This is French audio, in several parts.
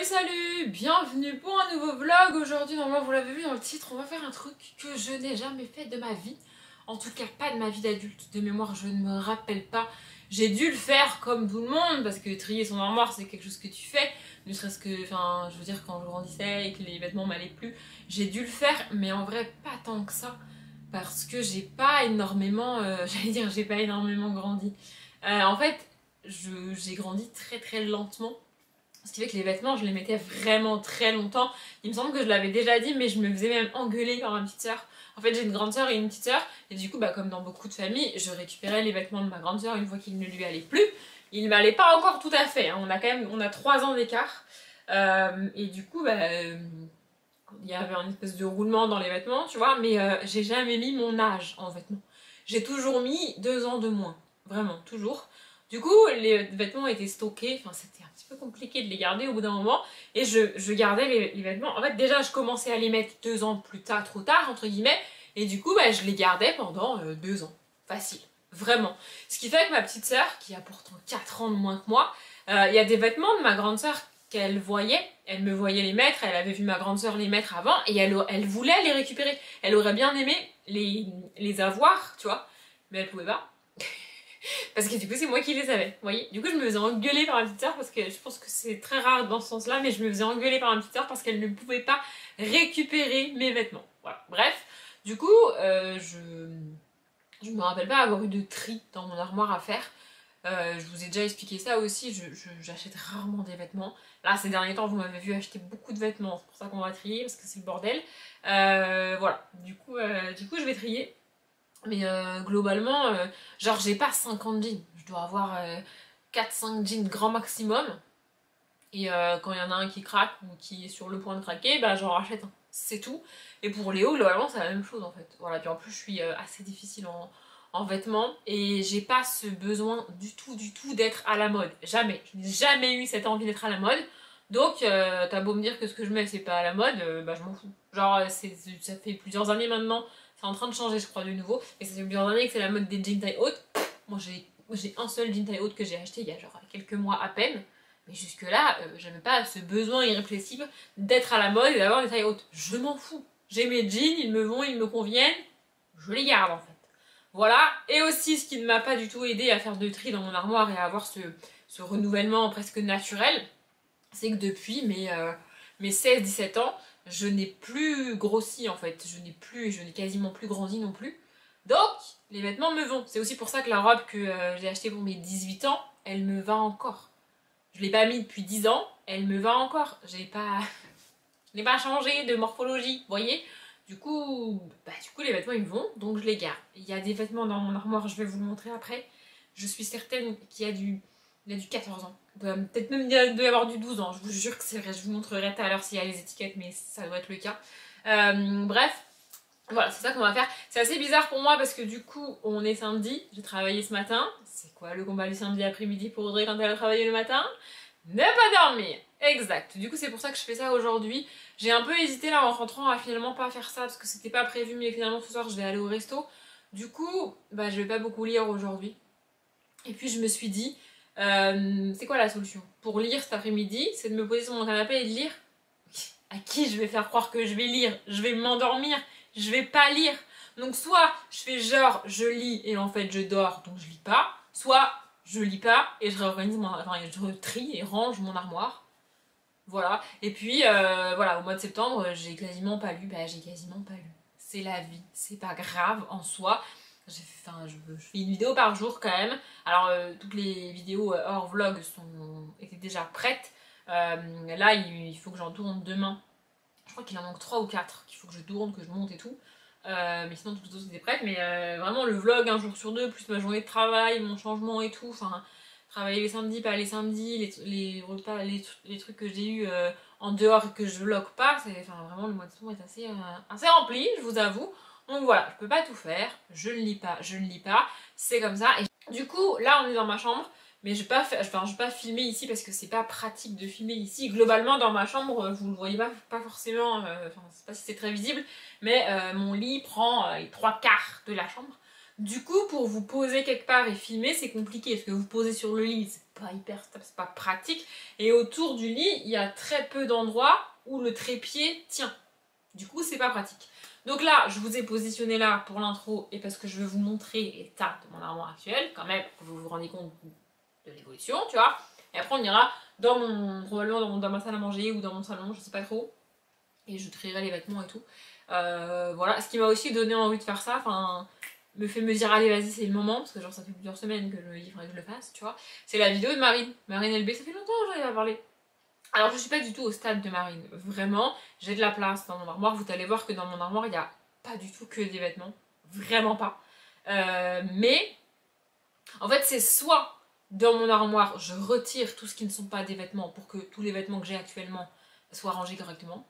Salut, bienvenue pour un nouveau vlog. Aujourd'hui, normalement vous l'avez vu dans le titre, on va faire un truc que je n'ai jamais fait de ma vie. En tout cas pas de ma vie d'adulte, de mémoire je ne me rappelle pas. J'ai dû le faire comme tout le monde parce que trier son armoire c'est quelque chose que tu fais. Ne serait-ce que, enfin je veux dire quand je grandissais et que les vêtements m'allaient plus, j'ai dû le faire mais en vrai pas tant que ça. Parce que j'ai pas énormément, j'ai pas énormément grandi. En fait j'ai grandi très lentement. Ce qui fait que les vêtements, je les mettais vraiment très longtemps. Il me semble que je l'avais déjà dit, mais je me faisais même engueuler par ma petite sœur. En fait, j'ai une grande sœur et une petite sœur, et du coup, comme dans beaucoup de familles, je récupérais les vêtements de ma grande sœur une fois qu'ils ne lui allaient plus. Ils ne m'allaient pas encore tout à fait, hein. On a 3 ans d'écart. Et du coup, il y avait un espèce de roulement dans les vêtements, tu vois, mais j'ai jamais mis mon âge en vêtements. J'ai toujours mis 2 ans de moins, vraiment, toujours. Du coup, les vêtements étaient stockés, enfin c'était un petit peu compliqué de les garder au bout d'un moment, et je gardais les vêtements. En fait, déjà, je commençais à les mettre 2 ans plus tard, trop tard, entre guillemets, et du coup, je les gardais pendant 2 ans. Facile, vraiment. Ce qui fait que ma petite sœur, qui a pourtant 4 ans de moins que moi, il y a des vêtements de ma grande sœur qu'elle voyait, elle me voyait les mettre, elle avait vu ma grande sœur les mettre avant, et elle voulait les récupérer. Elle aurait bien aimé les avoir, tu vois, mais elle pouvait pas. Parce que du coup c'est moi qui les avais, vous voyez. Du coup je me faisais engueuler par ma petite sœur parce que je pense que c'est très rare dans ce sens là, mais je me faisais engueuler par ma petite sœur parce qu'elle ne pouvait pas récupérer mes vêtements. Voilà, bref. Du coup je me rappelle pas avoir eu de tri dans mon armoire à faire. Je vous ai déjà expliqué ça aussi, j'achète rarement des vêtements. Là ces derniers temps vous m'avez vu acheter beaucoup de vêtements, c'est pour ça qu'on va trier parce que c'est le bordel. Voilà, du coup je vais trier. Mais globalement, genre j'ai pas 50 jeans, je dois avoir 4-5 jeans grand maximum. Et quand il y en a un qui craque ou qui est sur le point de craquer, j'en rachète un. C'est tout. Et pour les hauts, globalement c'est la même chose en fait. Voilà, puis en plus je suis assez difficile en vêtements et j'ai pas ce besoin du tout d'être à la mode. Jamais. Je n'ai jamais eu cette envie d'être à la mode. Donc t'as beau me dire que ce que je mets c'est pas à la mode, je m'en fous. Genre ça fait plusieurs années maintenant. C'est en train de changer, je crois, de nouveau. Et ça fait plusieurs années que c'est la mode des jeans taille haute. Moi, j'ai un seul jean taille haute que j'ai acheté il y a genre quelques mois à peine. Mais jusque-là, j'avais pas ce besoin irrépressible d'être à la mode et d'avoir des tailles hautes. Je m'en fous. J'ai mes jeans, ils me vont, ils me conviennent. Je les garde, en fait. Voilà. Et aussi, ce qui ne m'a pas du tout aidé à faire de tri dans mon armoire et à avoir ce renouvellement presque naturel, c'est que depuis mes 16-17 ans, je n'ai plus grossi en fait, je n'ai quasiment plus grandi non plus. Donc, les vêtements me vont. C'est aussi pour ça que la robe que j'ai achetée pour mes 18 ans, elle me va encore. Je l'ai pas mis depuis 10 ans, elle me va encore. Je n'ai pas changé de morphologie, vous voyez. Du coup, les vêtements ils me vont, donc je les garde. Il y a des vêtements dans mon armoire, je vais vous le montrer après. Je suis certaine qu'il y a du 14 ans. Peut-être même il doit y avoir du 12 ans, je vous jure que c'est vrai, je vous montrerai tout à l'heure s'il y a les étiquettes, mais ça doit être le cas. Bref, voilà, c'est ça qu'on va faire. C'est assez bizarre pour moi parce que du coup, on est samedi, j'ai travaillé ce matin. C'est quoi le combat du samedi après-midi pour Audrey quand elle a travaillé le matin? Ne pas dormir. Exact. Du coup, c'est pour ça que je fais ça aujourd'hui. J'ai un peu hésité là en rentrant à finalement pas faire ça parce que c'était pas prévu, mais finalement ce soir je vais aller au resto. Du coup, je vais pas beaucoup lire aujourd'hui. Et puis je me suis dit, c'est quoi la solution? Pour lire cet après-midi, c'est de me poser sur mon canapé et de lire. À qui je vais faire croire que je vais lire? Je vais m'endormir, je vais pas lire. Donc soit je fais genre je lis et en fait je dors donc je lis pas, soit je lis pas et je réorganise je trie et range mon armoire. Voilà. Et puis voilà, au mois de septembre, j'ai quasiment pas lu. J'ai quasiment pas lu. C'est la vie, c'est pas grave en soi. Je fais une vidéo par jour quand même. Alors toutes les vidéos hors vlog étaient déjà prêtes. Là il faut que j'en tourne demain. Je crois qu'il en manque 3 ou 4 qu'il faut que je tourne, que je monte et tout. Mais sinon toutes les autres étaient prêtes. Mais vraiment le vlog un jour sur deux, plus ma journée de travail, mon changement et tout. Enfin, travailler les samedis, pas les samedis, les repas, les trucs que j'ai eu en dehors et que je vlog pas. Vraiment le mois de septembre est assez rempli, je vous avoue. Donc voilà, je peux pas tout faire, je ne lis pas, c'est comme ça. Et du coup, là on est dans ma chambre, mais je vais pas filmer ici parce que c'est pas pratique de filmer ici. Globalement dans ma chambre, vous le voyez pas forcément, je sais pas si c'est très visible, mais mon lit prend les 3/4 de la chambre. Du coup, pour vous poser quelque part et filmer, c'est compliqué, parce que vous posez sur le lit, c'est pas hyper stable, c'est pas pratique. Et autour du lit, il y a très peu d'endroits où le trépied tient. Du coup, c'est pas pratique. Donc là, je vous ai positionné là pour l'intro et parce que je veux vous montrer l'état de mon armoire actuelle, quand même, pour que vous vous rendiez compte de l'évolution, tu vois. Et après, on ira probablement dans ma salle à manger ou dans mon salon, je sais pas trop. Et je trierai les vêtements et tout. Voilà, ce qui m'a aussi donné envie de faire ça, enfin, me fait me dire, allez, vas-y, c'est le moment, parce que genre, ça fait plusieurs semaines que je me dis, il faudrait que je le fasse, tu vois. C'est la vidéo de Marine, Marine LB, ça fait longtemps que j'en ai pas parlé. Alors, je suis pas du tout au stade de Marine, vraiment, j'ai de la place dans mon armoire. Vous allez voir que dans mon armoire, il n'y a pas du tout que des vêtements, vraiment pas. Mais, en fait, c'est soit dans mon armoire, je retire tout ce qui ne sont pas des vêtements pour que tous les vêtements que j'ai actuellement soient rangés correctement.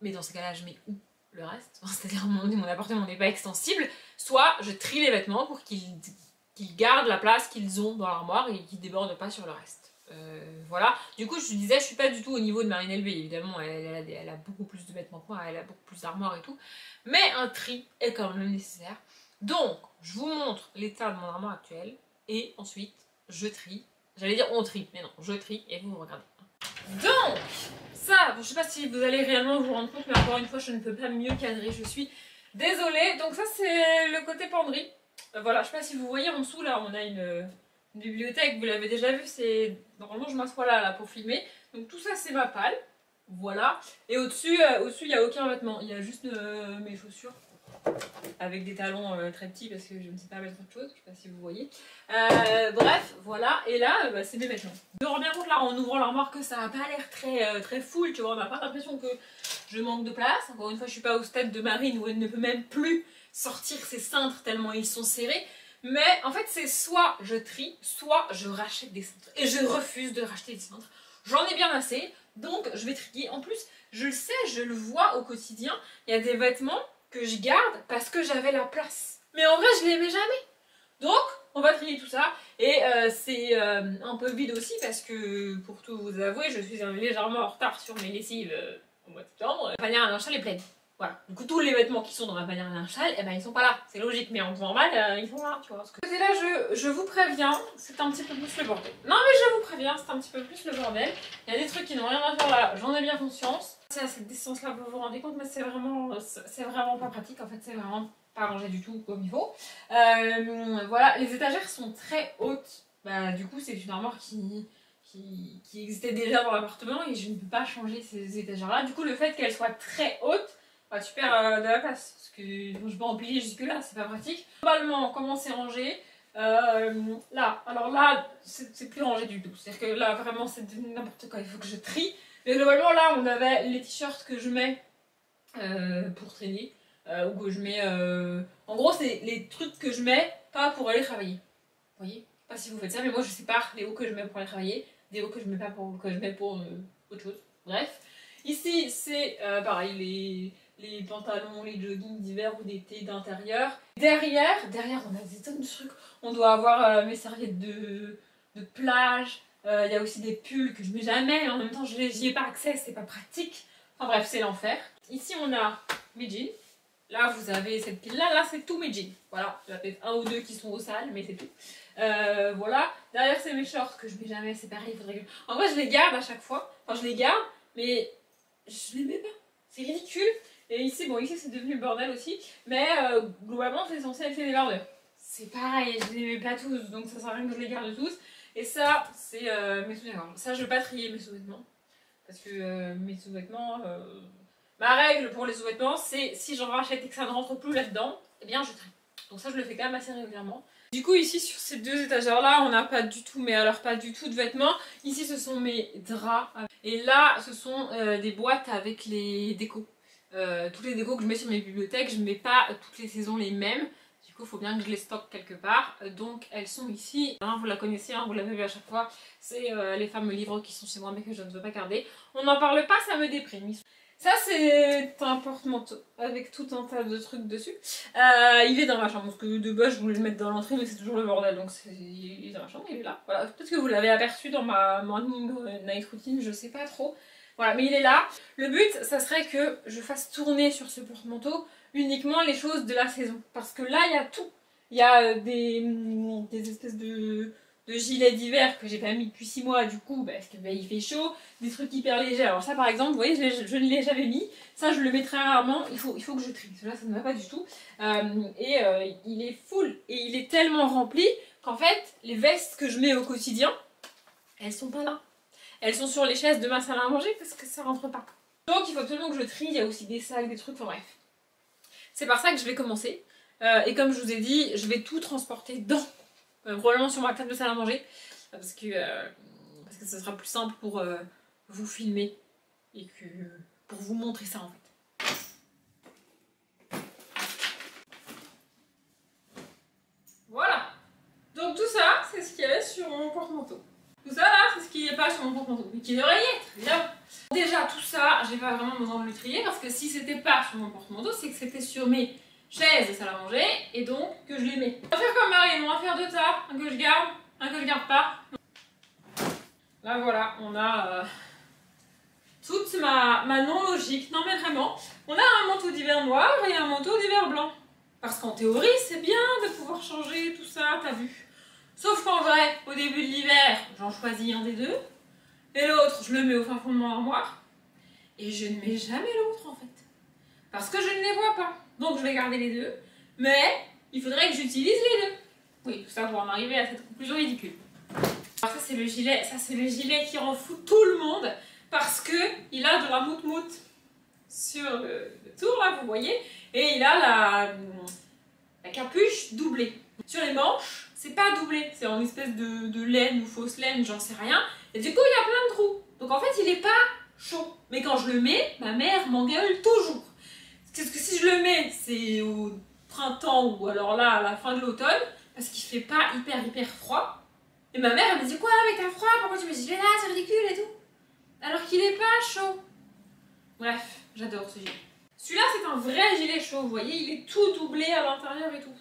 Mais dans ce cas-là, je mets où le reste? C'est-à-dire mon appartement n'est pas extensible. Soit je trie les vêtements pour qu'ils gardent la place qu'ils ont dans l'armoire et qu'ils débordent pas sur le reste. Voilà. Du coup, je disais, je suis pas du tout au niveau de Marine LB. Évidemment, elle a beaucoup plus de vêtements que moi, elle a beaucoup plus d'armoires et tout. Mais un tri est quand même nécessaire. Donc, je vous montre l'état de mon armoire actuelle. Et ensuite, je trie. J'allais dire on trie, mais non, je trie et vous regardez. Donc, ça, je sais pas si vous allez réellement vous rendre compte, mais encore une fois, je ne peux pas mieux cadrer, je suis désolée. Donc ça, c'est le côté penderie. Voilà, je sais pas si vous voyez en dessous, là, on a une bibliothèque, vous l'avez déjà vu, c'est... Normalement, je m'assois là pour filmer. Donc tout ça, c'est ma palle. Voilà. Et au-dessus, il n'y a aucun vêtement. Il y a juste mes chaussures. Avec des talons très petits parce que je ne sais pas mettre autre chose, je sais pas si vous voyez. Bref, voilà, et là, bah, c'est mes vêtements. Je me rends bien compte là en ouvrant l'armoire que ça n'a pas l'air très full, tu vois, on n'a pas l'impression que je manque de place. Encore une fois, je suis pas au stade de Marine où elle ne peut même plus sortir ses cintres tellement ils sont serrés. Mais en fait, c'est soit je trie, soit je rachète des cintres. Et je refuse de racheter des cintres. J'en ai bien assez, donc je vais trier. En plus, je le sais, je le vois au quotidien, il y a des vêtements que je garde parce que j'avais la place. Mais en vrai, je les mets jamais. Donc, on va trier tout ça. Et c'est un peu vide aussi parce que, pour tout vous avouer, je suis légèrement en retard sur mes lessives au mois de septembre. Ma panière à linge sale est pleine. Voilà. Du coup, tous les vêtements qui sont dans ma panière à linge sale, eh ben, ils sont pas là. C'est logique, mais en temps normal, ils sont là, tu vois. Et là, je vous préviens, c'est un petit peu plus le bordel. Non, mais je vous préviens, c'est un petit peu plus le bordel. Il y a des trucs qui n'ont rien à faire là, j'en ai bien conscience. C'est à cette distance-là, vous vous rendez compte, mais c'est vraiment pas pratique. En fait, c'est vraiment pas rangé du tout comme il faut. Voilà, les étagères sont très hautes. Bah, du coup, c'est une armoire qui existait déjà dans l'appartement et je ne peux pas changer ces étagères-là. Du coup, le fait qu'elles soient très hautes, bah, tu perds de la place. Parce que je peux en plier jusque-là, c'est pas pratique. Globalement, comment c'est rangé là, alors là, c'est plus rangé du tout. C'est-à-dire que là, vraiment, c'est n'importe quoi. Il faut que je trie. Mais globalement, là, on avait les t-shirts que je mets pour traîner. Ou que je mets... En gros, c'est les trucs que je mets pas pour aller travailler. Vous voyez? Je sais pas si vous faites ça, mais moi, je sépare les hauts que je mets pour aller travailler des hauts que je mets pas pour, que je mets pour autre chose. Bref. Ici, c'est pareil, les pantalons, les joggings d'hiver ou d'été d'intérieur. Derrière, on a des tonnes de trucs. On doit avoir mes serviettes de plage. Il y a aussi des pulls que je mets jamais. En même temps, j'y ai pas accès, c'est pas pratique. Enfin bref, c'est l'enfer. Ici, on a mes jeans. Là, vous avez cette pile-là. Là, c'est tous mes jeans. Voilà, il y en a peut-être un ou deux qui sont au sale, mais c'est tout. Voilà. Derrière, c'est mes shorts que je mets jamais. C'est pareil, il faudrait que... En vrai, je les garde à chaque fois. Enfin, je les garde, mais je les mets pas. C'est ridicule. Et ici, bon, ici, c'est devenu le bordel aussi. Mais globalement, c'est censé être des bordels. C'est pareil, je les mets pas tous. Donc, ça sert à rien que je les garde tous. Et ça, c'est mes sous-vêtements. Ça, je vais pas trier mes sous-vêtements. Parce que mes sous-vêtements... Ma règle pour les sous-vêtements, c'est si j'en rachète et que ça ne rentre plus là-dedans, eh bien je trie. Donc ça je le fais quand même assez régulièrement. Du coup ici sur ces deux étagères là, on n'a pas du tout, mais alors pas du tout de vêtements. Ici ce sont mes draps. Et là ce sont des boîtes avec les décos. Toutes les décos que je mets sur mes bibliothèques, je ne mets pas toutes les saisons les mêmes. Du coup il faut bien que je les stocke quelque part. Donc elles sont ici. Hein, vous la connaissez, hein, vous l'avez vu à chaque fois. C'est les fameux livres qui sont chez moi mais que je ne veux pas garder. On n'en parle pas, ça me déprime. Ça c'est un porte-manteau avec tout un tas de trucs dessus. Il est dans ma chambre parce que de base je voulais le mettre dans l'entrée mais c'est toujours le bordel donc il est dans ma chambre, il est là. Voilà, peut-être que vous l'avez aperçu dans ma morning night routine, je sais pas trop. Voilà, mais il est là. Le but ça serait que je fasse tourner sur ce porte-manteau uniquement les choses de la saison parce que là il y a tout. Il y a des espèces de gilets d'hiver que j'ai pas mis depuis 6 mois du coup parce que bah, il fait chaud, des trucs hyper légers. Alors ça par exemple, vous voyez, je ne l'ai jamais mis. Ça je le mets très rarement, il faut que je trie. Là ça ne va pas du tout. Il est full et il est tellement rempli qu'en fait les vestes que je mets au quotidien, elles sont pas là. Elles sont sur les chaises de ma salle à manger parce que ça rentre pas. Donc il faut absolument que je trie, il y a aussi des sacs, des trucs, enfin bref. C'est par ça que je vais commencer. Et comme je vous ai dit, je vais tout transporter probablement sur ma table de salle à manger. Parce que ce sera plus simple pour vous filmer et que pour vous montrer ça en fait. Voilà. Donc tout ça, c'est ce qu'il y avait sur mon porte-manteau. Tout ça là, c'est ce qui n'est pas sur mon porte-manteau, mais qui devrait y être, évidemment. Déjà tout ça, j'ai pas vraiment besoin de le trier parce que si c'était pas sur mon porte-manteau, c'est que c'était sur mes chaises de salle à manger et donc que je les mets. On va faire comme Marine, on va faire 2 tas, un que je garde, un que je garde pas. Là voilà, on a toute ma non-logique. Non mais vraiment, on a un manteau d'hiver noir et un manteau d'hiver blanc. Parce qu'en théorie, c'est bien de pouvoir changer tout ça, t'as vu. Sauf qu'en vrai, au début de l'hiver, j'en choisis un des deux. Et l'autre, je le mets au fin fond de mon armoire. Et je ne mets jamais l'autre en fait. Parce que je ne les vois pas. Donc je vais garder les deux. Mais il faudrait que j'utilise les deux. Oui, tout ça pour en arriver à cette conclusion ridicule. Alors ça c'est le gilet. Ça c'est le gilet qui rend fou tout le monde. Parce que il a de la moute-moute sur le tour là, vous voyez. Et il a la capuche doublée. Sur les manches, c'est pas doublé. C'est en espèce de laine ou fausse laine, j'en sais rien. Et du coup il y a plein de trous. Donc en fait il est pas chaud. Mais quand je le mets, ma mère m'engueule toujours. Parce que si je le mets, c'est au printemps ou alors là à la fin de l'automne, parce qu'il fait pas hyper froid. Et ma mère elle me dit quoi, mais t'as froid, pourquoi tu mets ce gilet là, c'est ridicule et tout. Alors qu'il est pas chaud. Bref, j'adore ce gilet. Celui-là c'est un vrai gilet chaud, vous voyez, il est tout doublé à l'intérieur et tout.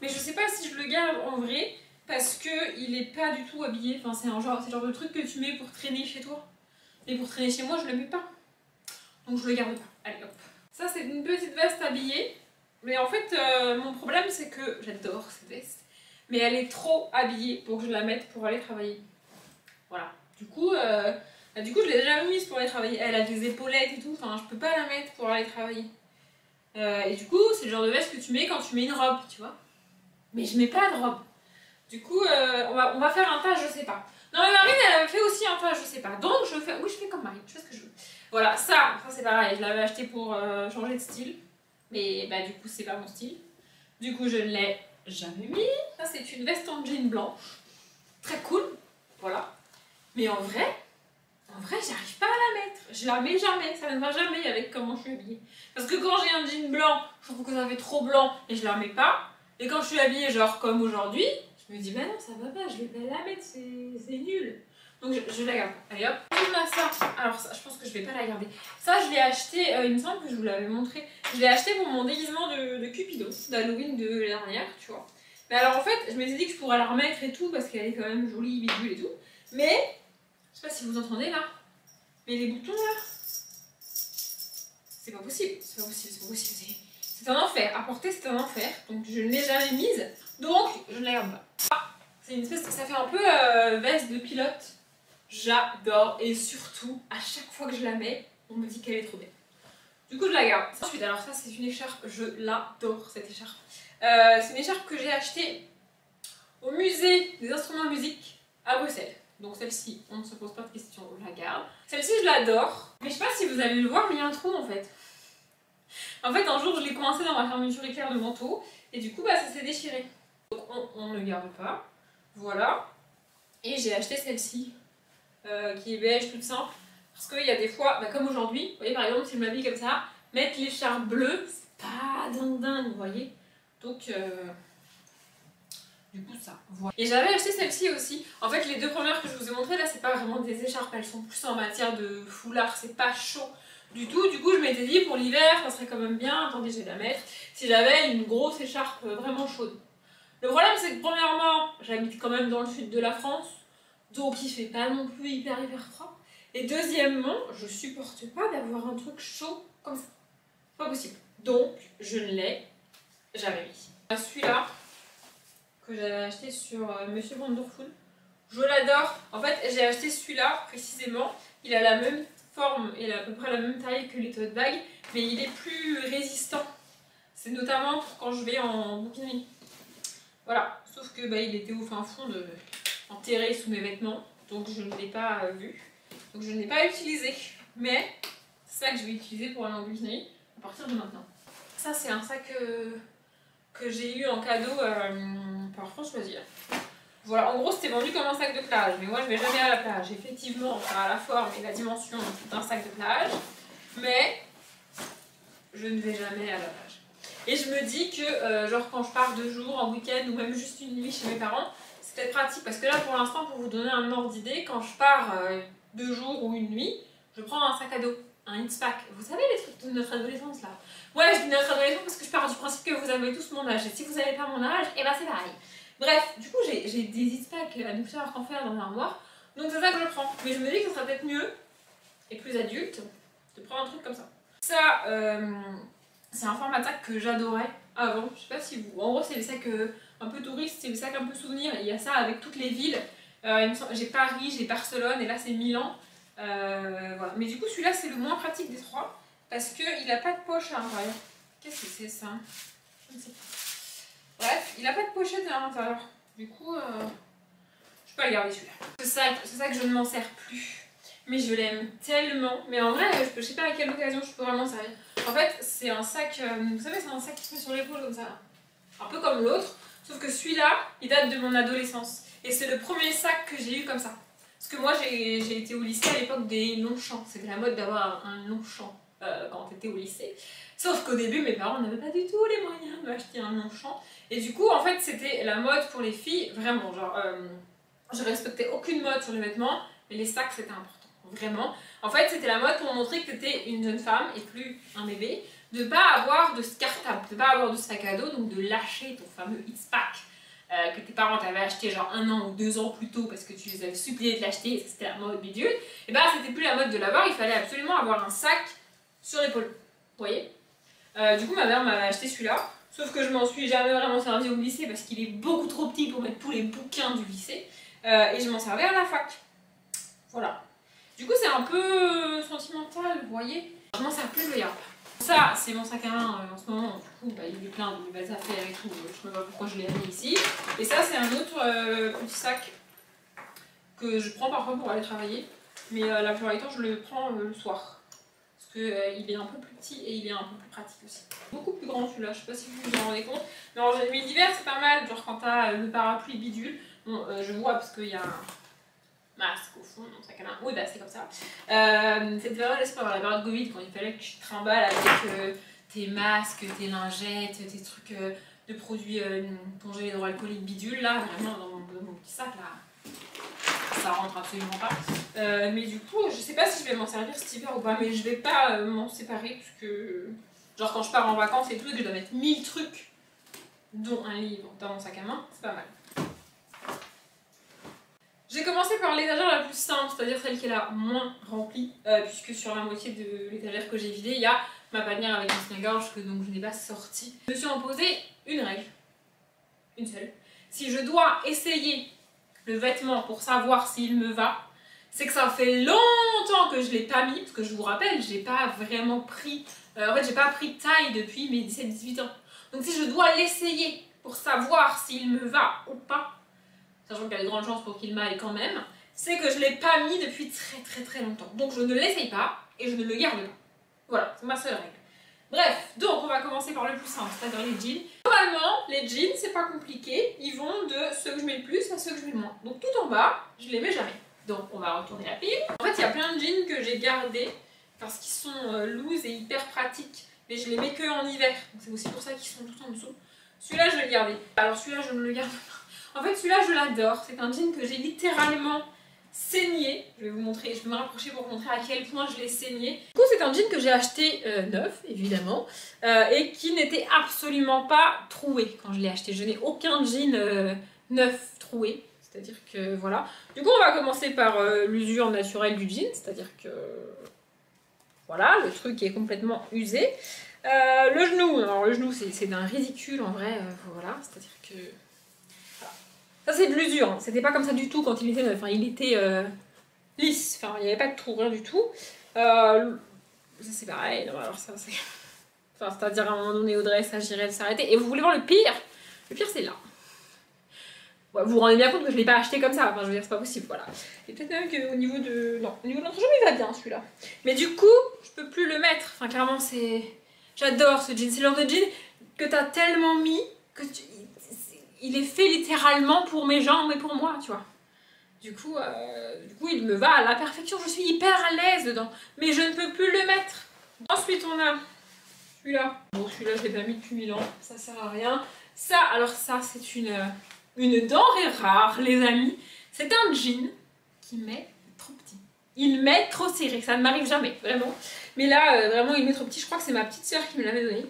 Mais je sais pas si je le garde en vrai, parce que il est pas du tout habillé. Enfin c'est le genre de truc que tu mets pour traîner chez toi. Mais pour traîner chez moi, je le mets pas. Donc je le garde pas. Allez hop. Ça c'est une petite veste habillée. Mais en fait, mon problème c'est que j'adore cette veste. Mais elle est trop habillée pour que je la mette pour aller travailler. Voilà. Du coup, je l'ai déjà mise pour aller travailler. Elle a des épaulettes et tout. Enfin, je peux pas la mettre pour aller travailler. Et du coup, c'est le genre de veste que tu mets quand tu mets une robe, tu vois. Mais je mets pas de robe. Du coup, on va faire un tas, je sais pas. Non mais Marine, elle fait aussi un tas, je sais pas. Donc je fais comme Marine, je fais ce que je veux. Voilà, ça c'est pareil, je l'avais acheté pour changer de style. Mais bah du coup c'est pas mon style. Du coup je ne l'ai jamais mis. Ça c'est une veste en jean blanche. Très cool, voilà. Mais en vrai j'arrive pas à la mettre. Je la mets jamais, ça ne va jamais avec comment je suis habillée. Parce que quand j'ai un jean blanc, je trouve que ça fait trop blanc et je la mets pas. Et quand je suis habillée genre comme aujourd'hui, je me dis bah non ça va pas, je vais pas la mettre, c'est nul. Donc je la garde. Allez hop, on a ça. Alors ça, je pense que je vais pas la garder. Ça je l'ai acheté, il me semble que je vous l'avais montré. Je l'ai acheté pour mon déguisement de Cupidon, d'Halloween de l'année dernière, tu vois. Mais alors en fait, je m'étais dit que je pourrais la remettre et tout parce qu'elle est quand même jolie, bidule et tout. Mais je sais pas si vous entendez là, mais les boutons là, c'est pas possible, c'est pas possible, c'est pas possible. C'est un enfer, à porter c'est un enfer, donc je ne l'ai jamais mise, donc je ne la garde pas. Ah, c'est une espèce, ça fait un peu veste de pilote, j'adore, et surtout, à chaque fois que je la mets, on me dit qu'elle est trop belle. Du coup je la garde. Ensuite, alors ça c'est une écharpe, je l'adore cette écharpe. C'est une écharpe que j'ai achetée au musée des instruments de musique à Bruxelles. Donc celle-ci, on ne se pose pas de questions, je la garde. Celle-ci, je l'adore. Mais je sais pas si vous allez le voir, mais il y a un trou en fait. En fait, un jour, je l'ai coincé dans ma fermeture éclair de manteau. Et du coup, bah, ça s'est déchiré. Donc on ne le garde pas. Voilà. Et j'ai acheté celle-ci, qui est beige, toute simple. Parce qu'il y a des fois, bah, comme aujourd'hui, vous voyez par exemple, si je m'habille comme ça, mettre l'écharpe bleue, c'est pas dingue, vous voyez. Donc... du coup ça, voilà. Et j'avais acheté celle-ci aussi. En fait les deux premières que je vous ai montrées là c'est pas vraiment des écharpes, elles sont plus en matière de foulard, c'est pas chaud du tout. Du coup je m'étais dit pour l'hiver ça serait quand même bien, attendez je vais la mettre, si j'avais une grosse écharpe vraiment chaude. Le problème c'est que premièrement j'habite quand même dans le sud de la France, donc il fait pas non plus hyper froid. Et deuxièmement je supporte pas d'avoir un truc chaud comme ça, c'est pas possible. Donc je ne l'ai jamais mis. Celui-là, que j'avais acheté sur Monsieur Wonderful. Je l'adore. En fait, j'ai acheté celui-là précisément. Il a la même forme et à peu près la même taille que les tote bags, mais il est plus résistant. C'est notamment pour quand je vais en bouquinerie. Voilà, sauf que il était au fin fond enterré sous mes vêtements, donc je ne l'ai pas vu. Donc je ne l'ai pas utilisé, mais c'est ça que je vais utiliser pour aller en bouquinerie à partir de maintenant. Ça c'est un sac que j'ai eu en cadeau par France Loisirs. Voilà, en gros c'était vendu comme un sac de plage, mais moi je vais jamais à la plage. Effectivement, ça a la forme et la dimension d'un sac de plage, mais je ne vais jamais à la plage. Et je me dis que genre quand je pars 2 jours en week-end ou même juste une nuit chez mes parents, c'est peut-être pratique parce que là pour l'instant, pour vous donner un ordre d'idée, quand je pars 2 jours ou une nuit, je prends un sac à dos, un Inspac. Vous savez les trucs de notre adolescence là? Ouais, je dis notre adolescence parce que je pars du principe que vous avez tous mon âge et si vous n'avez pas mon âge, et c'est pareil. Bref, du coup j'ai des Inspac à nous faire en faire dans l'armoire, donc c'est ça que je prends. Mais je me dis que ça serait peut-être mieux et plus adulte de prendre un truc comme ça. Ça, c'est un format de sac que j'adorais avant, je sais pas si vous... En gros c'est les sacs un peu touristes, c'est les sacs un peu souvenirs, il y a ça avec toutes les villes. J'ai Paris, j'ai Barcelone et là c'est Milan. Voilà. Mais du coup celui-là c'est le moins pratique des trois parce qu'il n'a pas de poche à l'intérieur. Qu'est-ce que c'est ça? Je ne sais pas. Bref, il n'a pas de pochette à l'intérieur. Du coup, je peux pas le garder celui-là. C'est ça que je ne m'en sers plus. Mais je l'aime tellement. Mais en vrai, je sais pas à quelle occasion je peux vraiment servir. En fait, c'est un sac, vous savez, c'est un sac qui se met sur l'épaule comme ça. Un peu comme l'autre. Sauf que celui-là, il date de mon adolescence. Et c'est le premier sac que j'ai eu comme ça. Parce que moi, j'ai été au lycée à l'époque des Longchamps. C'était la mode d'avoir un Longchamp quand on était au lycée. Sauf qu'au début, mes parents n'avaient pas du tout les moyens de m'acheter un Longchamp. Et du coup, en fait, c'était la mode pour les filles. Vraiment, genre, je respectais aucune mode sur les vêtements. Mais les sacs, c'était important. Vraiment. En fait, c'était la mode pour montrer que tu étais une jeune femme et plus un bébé. De ne pas avoir de cartable, de ne pas avoir de sac à dos, donc de lâcher ton fameux Inspac que tes parents t'avaient acheté genre 1 an ou 2 ans plus tôt parce que tu les avais suppliés de l'acheter et que c'était la mode bidule. Et bah, c'était plus la mode de l'avoir, il fallait absolument avoir un sac sur l'épaule. Vous voyez? Du coup, ma mère m'avait acheté celui-là. Sauf que je m'en suis jamais vraiment servi au lycée parce qu'il est beaucoup trop petit pour mettre tous les bouquins du lycée. Et je m'en servais à la fac. Voilà. Du coup, c'est un peu sentimental, vous voyez. Je m'en sers plus, je le garde. Ça, c'est mon sac à main en ce moment. Du coup, il est plein de belles affaires et tout. Je sais pas pourquoi je l'ai mis ici. Et ça, c'est un autre petit sac que je prends parfois pour aller travailler. Mais la plupart du temps, je le prends le soir. Parce qu'il est un peu plus petit et il est un peu plus pratique aussi. Beaucoup plus grand celui-là, je sais pas si vous vous en rendez compte. Mais en nuit d'hiver, c'est pas mal. Genre quand t'as le parapluie bidule. Bon, je vois parce qu'il y a un masque au fond, donc ça quand même. Oui, bah c'est comme ça. Cette période, c'est pas la période Covid quand il fallait que tu te trimbales avec tes masques, tes lingettes, tes trucs de produits pour gérer hydroalcooliques bidule. Là, vraiment, dans mon petit sac, là, ça rentre absolument pas. Mais du coup, je sais pas si je vais m'en servir cet hiver ou pas, mais je vais pas m'en séparer puisque, genre, quand je pars en vacances et tout, et que je dois mettre 1000 trucs, dont un livre dans mon sac à main, c'est pas mal. J'ai commencé par l'étagère la plus simple, c'est-à-dire celle qui est la moins remplie, puisque sur la moitié de l'étagère que j'ai vidée, il y a ma panière avec une soutien-gorge que donc je n'ai pas sortie. Je me suis imposé une règle, une seule. Si je dois essayer le vêtement pour savoir s'il me va, c'est que ça fait longtemps que je l'ai pas mis, parce que je vous rappelle, j'ai pas vraiment pris, en fait j'ai pas pris de taille depuis mes 17-18 ans. Donc si je dois l'essayer pour savoir s'il me va ou pas, sachant qu'il y a de grandes chances pour qu'il m'aille quand même, c'est que je ne l'ai pas mis depuis très longtemps. Donc je ne l'essaye pas et je ne le garde pas. Voilà, c'est ma seule règle. Bref, donc on va commencer par le plus simple, c'est-à-dire les jeans. Normalement, les jeans, c'est pas compliqué, ils vont de ceux que je mets le plus à ceux que je mets le moins. Donc tout en bas, je les mets jamais. Donc on va retourner la pile. En fait, il y a plein de jeans que j'ai gardés parce qu'ils sont loose et hyper pratiques, mais je les mets que en hiver. C'est aussi pour ça qu'ils sont tout en dessous. Celui-là, je vais le garder. Alors celui-là, je ne le garde pas. En fait, celui-là, je l'adore. C'est un jean que j'ai littéralement saigné. Je vais vous montrer, je vais me rapprocher pour vous montrer à quel point je l'ai saigné. Du coup, c'est un jean que j'ai acheté neuf, évidemment, et qui n'était absolument pas troué quand je l'ai acheté. Je n'ai aucun jean neuf troué. C'est-à-dire que, voilà. Du coup, on va commencer par l'usure naturelle du jean. C'est-à-dire que, voilà, le truc est complètement usé. Le genou, alors le genou, c'est d'un ridicule, en vrai. Voilà, c'est-à-dire que... Ça c'est de l'usure, hein. C'était pas comme ça du tout quand il était neuf, enfin il était lisse, enfin il n'y avait pas de trou, rien du tout. Ça c'est pareil, non, alors ça c'est... Enfin c'est-à-dire à un moment donné Audrey, ça j'irait s'arrêter. Et vous voulez voir le pire? Le pire c'est là. Ouais, vous vous rendez bien compte que je l'ai pas acheté comme ça, enfin je veux dire c'est pas possible, voilà. Et peut-être même qu'au niveau de... Non, au niveau de l'entrejambe il va bien celui-là. Mais du coup, je peux plus le mettre, enfin clairement c'est... J'adore ce jean, c'est le genre de jean que t'as tellement mis que il est fait littéralement pour mes jambes et pour moi, tu vois. Du coup, il me va à la perfection, je suis hyper à l'aise dedans, mais je ne peux plus le mettre. Ensuite on a celui-là. Bon celui-là je l'ai pas mis depuis 1000 ans, ça sert à rien. Ça, alors ça c'est une denrée rare les amis. C'est un jean qui m'est trop petit. Il m'est trop serré, ça ne m'arrive jamais, vraiment. Mais là, vraiment il m'est trop petit, je crois que c'est ma petite soeur qui me l'avait donné.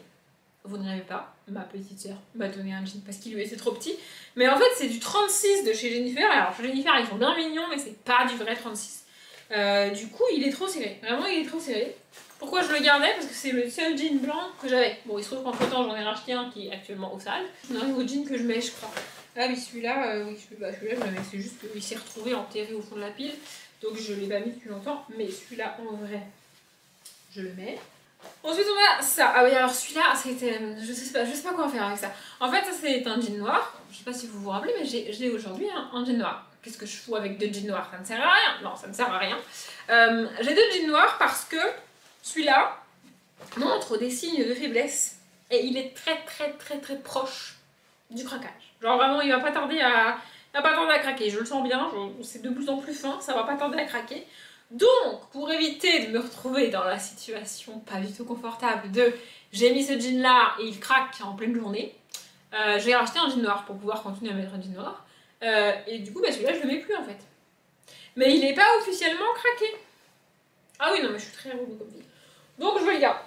Vous ne rêvez pas, ma petite soeur m'a donné un jean parce qu'il lui était trop petit. Mais en fait c'est du 36 de chez Jennifer. Alors chez Jennifer ils sont bien mignons mais c'est pas du vrai 36. Du coup il est trop serré, vraiment il est trop serré. Pourquoi je le gardais? Parce que c'est le seul jean blanc que j'avais. Bon il se trouve qu'entre temps j'en ai racheté un qui est actuellement au sale. On arrive au jean que je mets je crois. Ah oui celui-là, celui-là je le mets, c'est juste qu'il s'est retrouvé enterré au fond de la pile. Donc je l'ai pas mis depuis longtemps. Mais celui-là en vrai je le mets. Ensuite on a ça. Ah oui alors celui-là c'était... Je sais pas quoi faire avec ça. En fait ça c'est un jean noir. Je sais pas si vous vous rappelez mais j'ai aujourd'hui un jean noir. Qu'est-ce que je fous avec deux jeans noirs? Ça ne sert à rien. Non ça ne sert à rien. J'ai deux jeans noirs parce que celui-là montre des signes de faiblesse. Et il est très proche du craquage. Genre vraiment il va pas tarder à craquer. Je le sens bien. C'est de plus en plus fin. Ça va pas tarder à craquer. Donc, pour éviter de me retrouver dans la situation pas du tout confortable de j'ai mis ce jean là et il craque en pleine journée, j'ai racheté un jean noir pour pouvoir continuer à mettre un jean noir. Et du coup, celui-là, je le mets plus en fait. Mais il n'est pas officiellement craqué. Ah oui, non, mais je suis très relou comme vie. Donc, je vais le garder.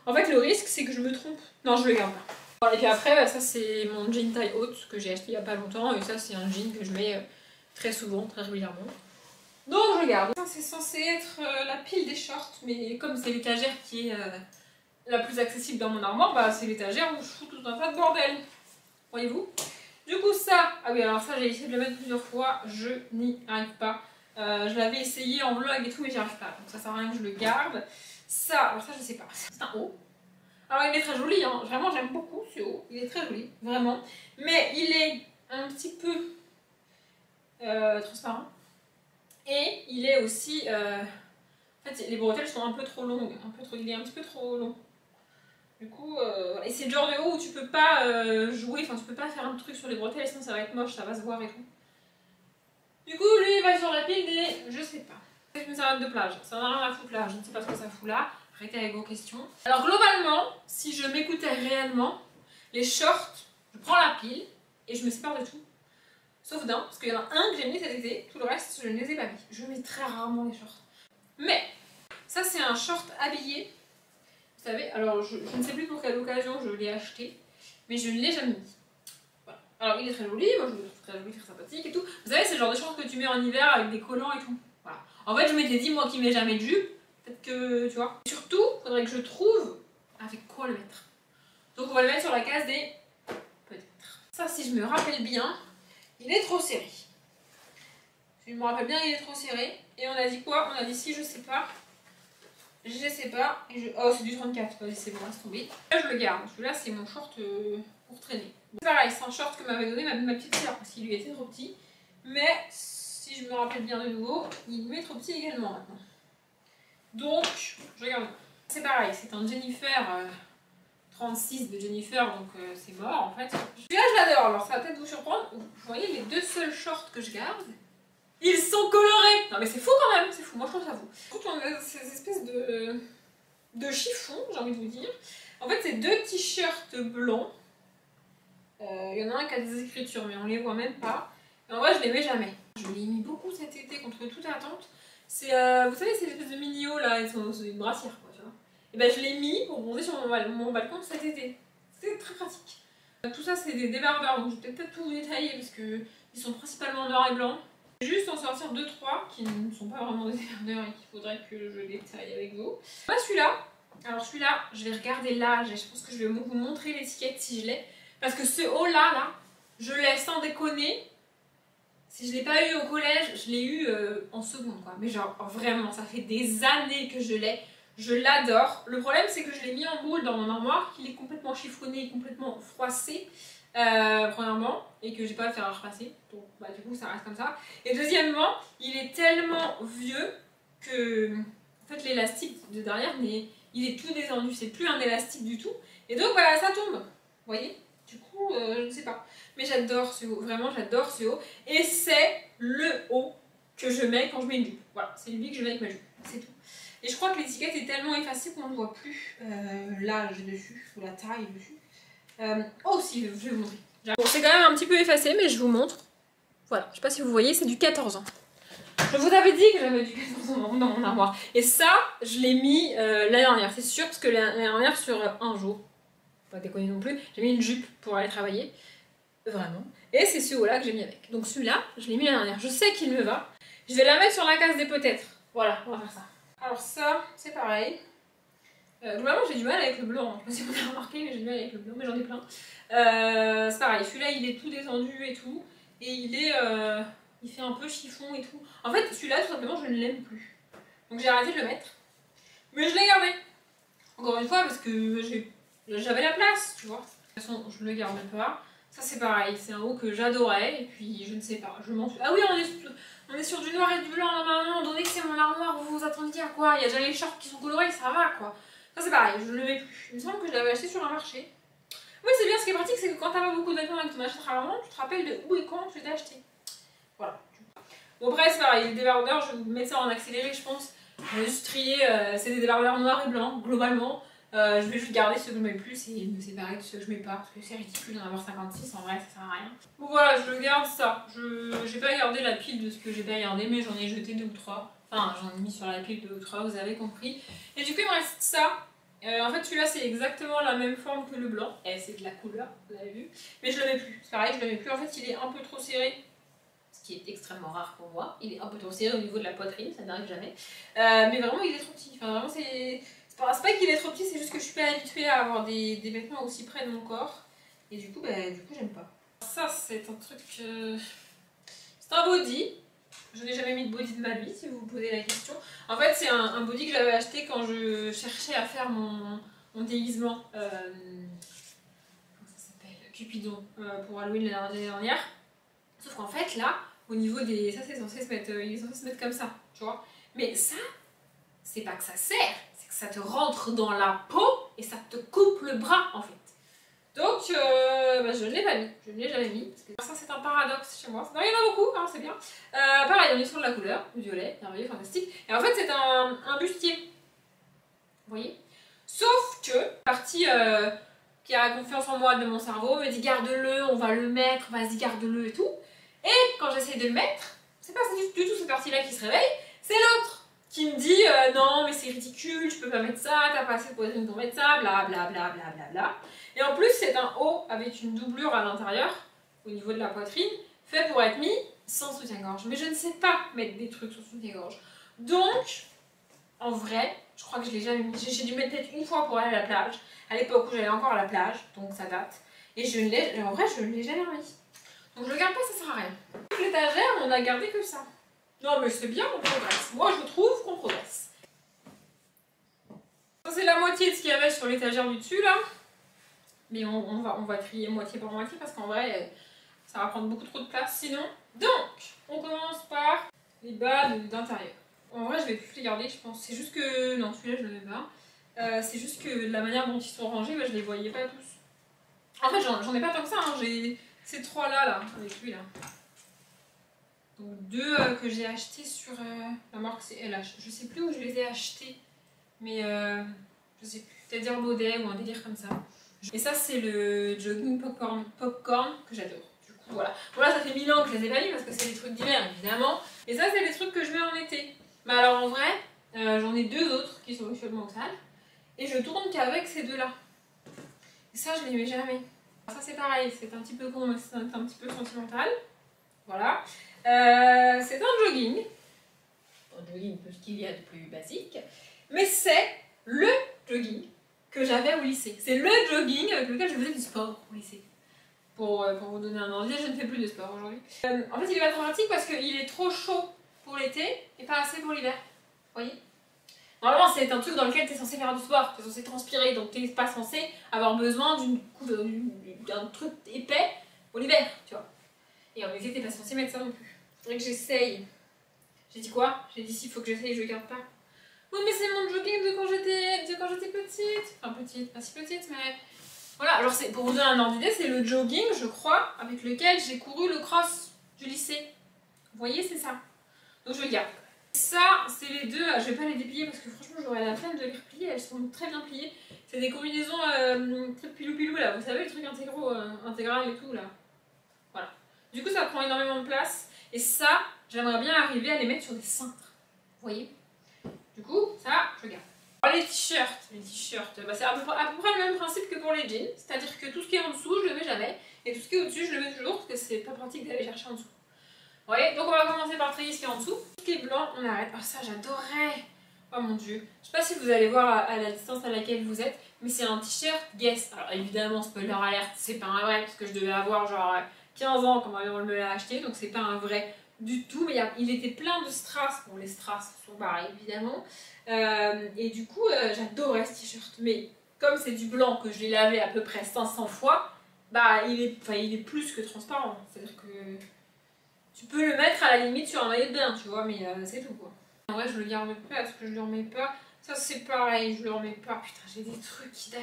En fait, le risque, c'est que je me trompe. Non, je le garde pas. Et puis après, ça, c'est mon jean taille haute que j'ai acheté il y a pas longtemps. Et ça, c'est un jean que je mets très souvent, très régulièrement. Donc je garde. C'est censé être la pile des shorts, mais comme c'est l'étagère qui est la plus accessible dans mon armoire, bah c'est l'étagère où je fous tout un tas de bordel. Voyez-vous? Du coup ça, ah oui alors ça j'ai essayé de le mettre plusieurs fois, je n'y arrive pas. Je l'avais essayé en vlog et tout mais j'y arrive pas, donc ça sert à rien que je le garde. Ça, alors ça je sais pas, c'est un haut. Alors il est très joli, hein. Vraiment j'aime beaucoup ce haut, il est très joli, vraiment. Mais il est un petit peu transparent. Et il est aussi... En fait, les bretelles sont un peu trop longues. Il est un petit peu trop long. Du coup, et c'est le genre de haut où tu peux pas jouer, enfin tu peux pas faire un truc sur les bretelles, sinon ça va être moche, ça va se voir et tout. Du coup, lui, il va sur la pile des... Je sais pas. C'est une serviette de plage. Ça n'a rien à foutre là, je ne sais pas ce que ça fout là. Arrêtez avec vos questions. Alors globalement, si je m'écoutais réellement, les shorts, je prends la pile et je me sépare de tout. Sauf d'un, parce qu'il y en a un que j'ai mis cet été, tout le reste je ne les ai pas mis. Je mets très rarement les shorts. Mais, ça c'est un short habillé. Vous savez, alors je ne sais plus pour quelle occasion je l'ai acheté, mais je ne l'ai jamais mis. Voilà. Alors il est très joli, moi je le trouve très joli, très sympathique et tout. Vous savez, c'est le genre de short que tu mets en hiver avec des collants et tout. Voilà. En fait, je m'étais dit, moi qui mets jamais de jupe, peut-être que, tu vois. Surtout, il faudrait que je trouve avec quoi le mettre. Donc on va le mettre sur la case des peut-être. Ça, si je me rappelle bien, il est trop serré. Si je me rappelle bien, il est trop serré. Et on a dit quoi? On a dit si je sais pas. Je sais pas. Et oh, c'est du 34. C'est bon, laisse tomber. Là, je le garde. Celui-là, c'est mon short pour traîner. C'est pareil, c'est un short que m'avait donné ma petite soeur parce qu'il lui était trop petit. Mais si je me rappelle bien de nouveau, il m'est trop petit également maintenant. Donc, je regarde. C'est pareil, c'est un Jennifer 36 de Jennifer, donc c'est mort en fait. Celui-là, je l'adore. Alors, ça va peut-être vous surprendre. Vous voyez les deux seuls shorts que je garde, ils sont colorés. Non mais c'est fou quand même, c'est fou, moi je trouve ça fou. Quand on a ces espèces de chiffon, j'ai envie de vous dire. En fait c'est deux t-shirts blancs. Il y en a un qui a des écritures mais on les voit même pas. Et en vrai je les mets jamais. Je l'ai mis beaucoup cet été contre toute attente. C'est, vous savez ces espèces de mini-hauts là, ils sont une brassière quoi, tu vois. Et ben je l'ai mis pour monter sur mon balcon cet été. C'était très pratique. Tout ça c'est des débardeurs, donc je vais peut-être tout vous détailler parce que ils sont principalement noir et blanc. Juste en sortir 2-3 qui ne sont pas vraiment des débardeurs et qu'il faudrait que je détaille avec vous. Moi celui-là, alors celui-là, je vais regarder l'âge et je pense que je vais vous montrer l'étiquette si je l'ai. Parce que ce haut là, je l'ai sans connais. Si je l'ai pas eu au collège, je l'ai eu en seconde quoi. Mais genre vraiment, ça fait des années que je l'ai. Je l'adore. Le problème c'est que je l'ai mis en boule dans mon armoire, qu'il est complètement chiffonné, complètement froissé. Premièrement, et que j'ai pas à le faire repasser. Donc bah, du coup ça reste comme ça. Et deuxièmement, il est tellement vieux que en fait l'élastique de derrière, mais il est tout descendu. C'est plus un élastique du tout. Et donc voilà, ça tombe. Vous voyez? Du coup, je ne sais pas. Mais j'adore ce haut, vraiment j'adore ce haut. Et c'est le haut que je mets quand je mets une jupe. Voilà, c'est lui que je mets avec ma jupe, c'est tout. Et je crois que l'étiquette est tellement effacée qu'on ne voit plus l'âge dessus, ou la taille dessus. Oh si, je vais vous montrer. Bon, c'est quand même un petit peu effacé, mais je vous montre. Voilà, je sais pas si vous voyez, c'est du 14 ans. Je vous avais dit que j'avais du 14 ans dans mon armoire. Et ça, je l'ai mis l'année dernière, c'est sûr, parce que l'année dernière, sur un jour, pas déconner non plus, j'ai mis une jupe pour aller travailler. Vraiment. Et c'est ce haut-là que j'ai mis avec. Donc celui-là, je l'ai mis l'année dernière. Je sais qu'il me va. Je vais la mettre sur la case des peut-être. Voilà, on va faire ça. Alors ça, c'est pareil. Globalement, j'ai du mal avec le blanc. Je sais pas si vous avez remarqué, mais j'ai du mal avec le blanc, mais j'en ai plein. C'est pareil, celui-là, il est tout descendu et tout. Et il fait un peu chiffon et tout. En fait, celui-là, tout simplement, je ne l'aime plus. Donc j'ai arrêté de le mettre. Mais je l'ai gardé. Encore une fois, parce que j'avais la place, tu vois. De toute façon, je ne le garde pas. Ça c'est pareil, c'est un haut que j'adorais et puis je ne sais pas, je m'en suis... Ah oui, on est sur du noir et du blanc, à un moment donné que c'est mon armoire, vous vous attendiez à quoi? Il y a déjà les shorts qui sont colorés, ça va quoi. Ça c'est pareil, je ne le mets plus. Il me semble que je l'avais acheté sur un marché. Oui, c'est bien, ce qui est pratique, c'est que quand t'as pas beaucoup de vêtements et que tu en achètes rarement, tu te rappelles de où et quand tu l'as acheté. Voilà. Bon, après c'est pareil, les débardeurs, je vais vous mettre ça en accéléré, je pense. Je vais juste trier, c'est des débardeurs noirs et blancs, globalement. Je vais juste garder ceux que je mets le plus et me séparer de ceux que je mets pas parce que c'est ridicule d'en avoir 56, en vrai ça sert à rien. Bon voilà, je garde ça. J'ai pas gardé la pile de ce que j'ai pas gardé, mais j'en ai jeté 2 ou 3. Enfin, j'en ai mis sur la pile 2 ou 3, vous avez compris. Et du coup, il me reste ça. En fait, celui-là, c'est exactement la même forme que le blanc. Et c'est de la couleur, vous avez vu. Mais je le mets plus. C'est pareil, je le mets plus. En fait, il est un peu trop serré. Ce qui est extrêmement rare pour moi. Il est un peu trop serré au niveau de la poitrine, ça n'arrive jamais. Mais vraiment, il est trop petit. Enfin, vraiment, c'est pas qu'il est trop petit, c'est juste que je suis pas habituée à avoir des vêtements aussi près de mon corps. Et du coup, j'aime pas. Ça, c'est un truc... C'est un body. Je n'ai jamais mis de body de ma vie, si vous vous posez la question. En fait, c'est un body que j'avais acheté quand je cherchais à faire mon déguisement. Comment ça s'appelle? Cupidon, pour Halloween l'année dernière. Sauf qu'en fait, là, au niveau des... Ça, c'est censé se mettre... il est censé se mettre comme ça, tu vois. Mais ça, c'est pas que ça sert, c'est que ça te rentre dans la peau et ça te coupe le bras, en fait. Donc, je ne l'ai pas mis. Je ne l'ai jamais mis. Parce que ça, c'est un paradoxe chez moi. Non, il y en a beaucoup, hein, c'est bien. Pareil, on est sur de la couleur, violet, merveilleux, fantastique. Et en fait, c'est un bustier. Vous voyez? Sauf que, la partie qui a confiance en moi de mon cerveau me dit garde-le, on va le mettre, vas-y, garde-le et tout. Et quand j'essaie de le mettre, c'est pas du tout cette partie-là qui se réveille, c'est l'autre qui me dit non, mais c'est ridicule, tu peux pas mettre ça, t'as pas assez de poitrine pour mettre ça, bla bla bla bla bla bla. Et en plus, c'est un haut avec une doublure à l'intérieur, au niveau de la poitrine, fait pour être mis sans soutien-gorge. Mais je ne sais pas mettre des trucs sans soutien-gorge. Donc, en vrai, je crois que je l'ai jamais mis. J'ai dû mettre peut-être une fois pour aller à la plage, à l'époque où j'allais encore à la plage, donc ça date. Et en vrai, je ne l'ai jamais remis. Donc je le garde pas, ça sert à rien. L'étagère, on a gardé que ça. Non mais c'est bien, on progresse. Moi je trouve qu'on progresse. Ça c'est la moitié de ce qu'il y avait sur l'étagère du dessus là. Mais on va trier moitié par moitié parce qu'en vrai ça va prendre beaucoup trop de place sinon. Donc on commence par les bas d'intérieur. En vrai je vais plus les garder je pense. C'est juste que... Non celui-là je le mets pas. C'est juste que la manière dont ils sont rangés, je les voyais pas tous. En fait j'en ai pas tant que ça, hein. J'ai ces trois là, avec lui là. Donc 2 que j'ai achetés sur la marque c'est LH. Je sais plus où je les ai achetés, mais je sais plus, peut-être dire Baudet ou un délire comme ça. Et ça c'est le jogging popcorn que j'adore. Du coup voilà. Voilà, ça fait 1000 ans que je les ai pas mis parce que c'est des trucs d'hiver évidemment. Et ça c'est les trucs que je mets en été. Mais alors en vrai, j'en ai 2 autres qui sont actuellement au sale. Et je tourne qu'avec ces 2 là. Et ça je les mets jamais. Ça c'est pareil, c'est un petit peu con, mais c'est un petit peu sentimental. Voilà. C'est un jogging. Un jogging, tout ce qu'il y a de plus basique. Mais c'est le jogging que j'avais au lycée. C'est le jogging avec lequel je faisais du sport au lycée. pour vous donner un ordre. Je ne fais plus de sport aujourd'hui. En fait, il est pas trop pratique parce qu'il est trop chaud pour l'été et pas assez pour l'hiver. Vous voyez? Normalement, c'est un truc dans lequel tu es censé faire du sport, tu es censé transpirer, donc tu n'es pas censé avoir besoin d'un truc épais pour l'hiver, tu vois. Et en été, tu n'es pas censé mettre ça non plus. Donc j'essaye. J'ai dit quoi? J'ai dit s'il faut que j'essaye, je ne garde pas. Oui, mais c'est mon jogging de quand j'étais petite. Enfin, petite, pas si petite, mais. Voilà, alors pour vous donner un ordre d'idée, c'est le jogging, je crois, avec lequel j'ai couru le cross du lycée. Vous voyez, c'est ça. Donc je le garde. Ça, c'est les deux, je vais pas les déplier parce que franchement j'aurais la flemme de les replier, elles sont très bien pliées. C'est des combinaisons truc pilou là, vous savez les trucs intégral et tout là. Voilà. Du coup ça prend énormément de place et ça, j'aimerais bien arriver à les mettre sur des cintres. Vous voyez? Du coup, ça, je garde. Alors les t-shirts, bah, c'est à peu près le même principe que pour les jeans, c'est-à-dire que tout ce qui est en dessous, je le mets jamais, et tout ce qui est au-dessus, je le mets toujours parce que c'est pas pratique d'aller chercher en dessous. Ouais, donc on va commencer par trier ce qui est en dessous. Tout ce qui est blanc, on arrête. Oh ça j'adorais. Oh mon dieu. Je sais pas si vous allez voir à la distance à laquelle vous êtes, mais c'est un t-shirt Guess. Alors évidemment, spoiler alerte, c'est pas un vrai, parce que je devais avoir genre 15 ans quand ma mère me l'a acheté, donc c'est pas un vrai du tout. Mais il était plein de strass. Bon, les strass sont pareils évidemment. Et du coup, j'adorais ce t-shirt. Mais comme c'est du blanc que je l'ai lavé à peu près 500 fois, bah il est plus que transparent. C'est-à-dire que tu peux le mettre à la limite sur un maillot de bain, tu vois, mais c'est tout quoi. En vrai, je le garde pas parce que je le remets pas. Ça, c'est pareil, je le remets pas. Putain, j'ai des trucs qui datent.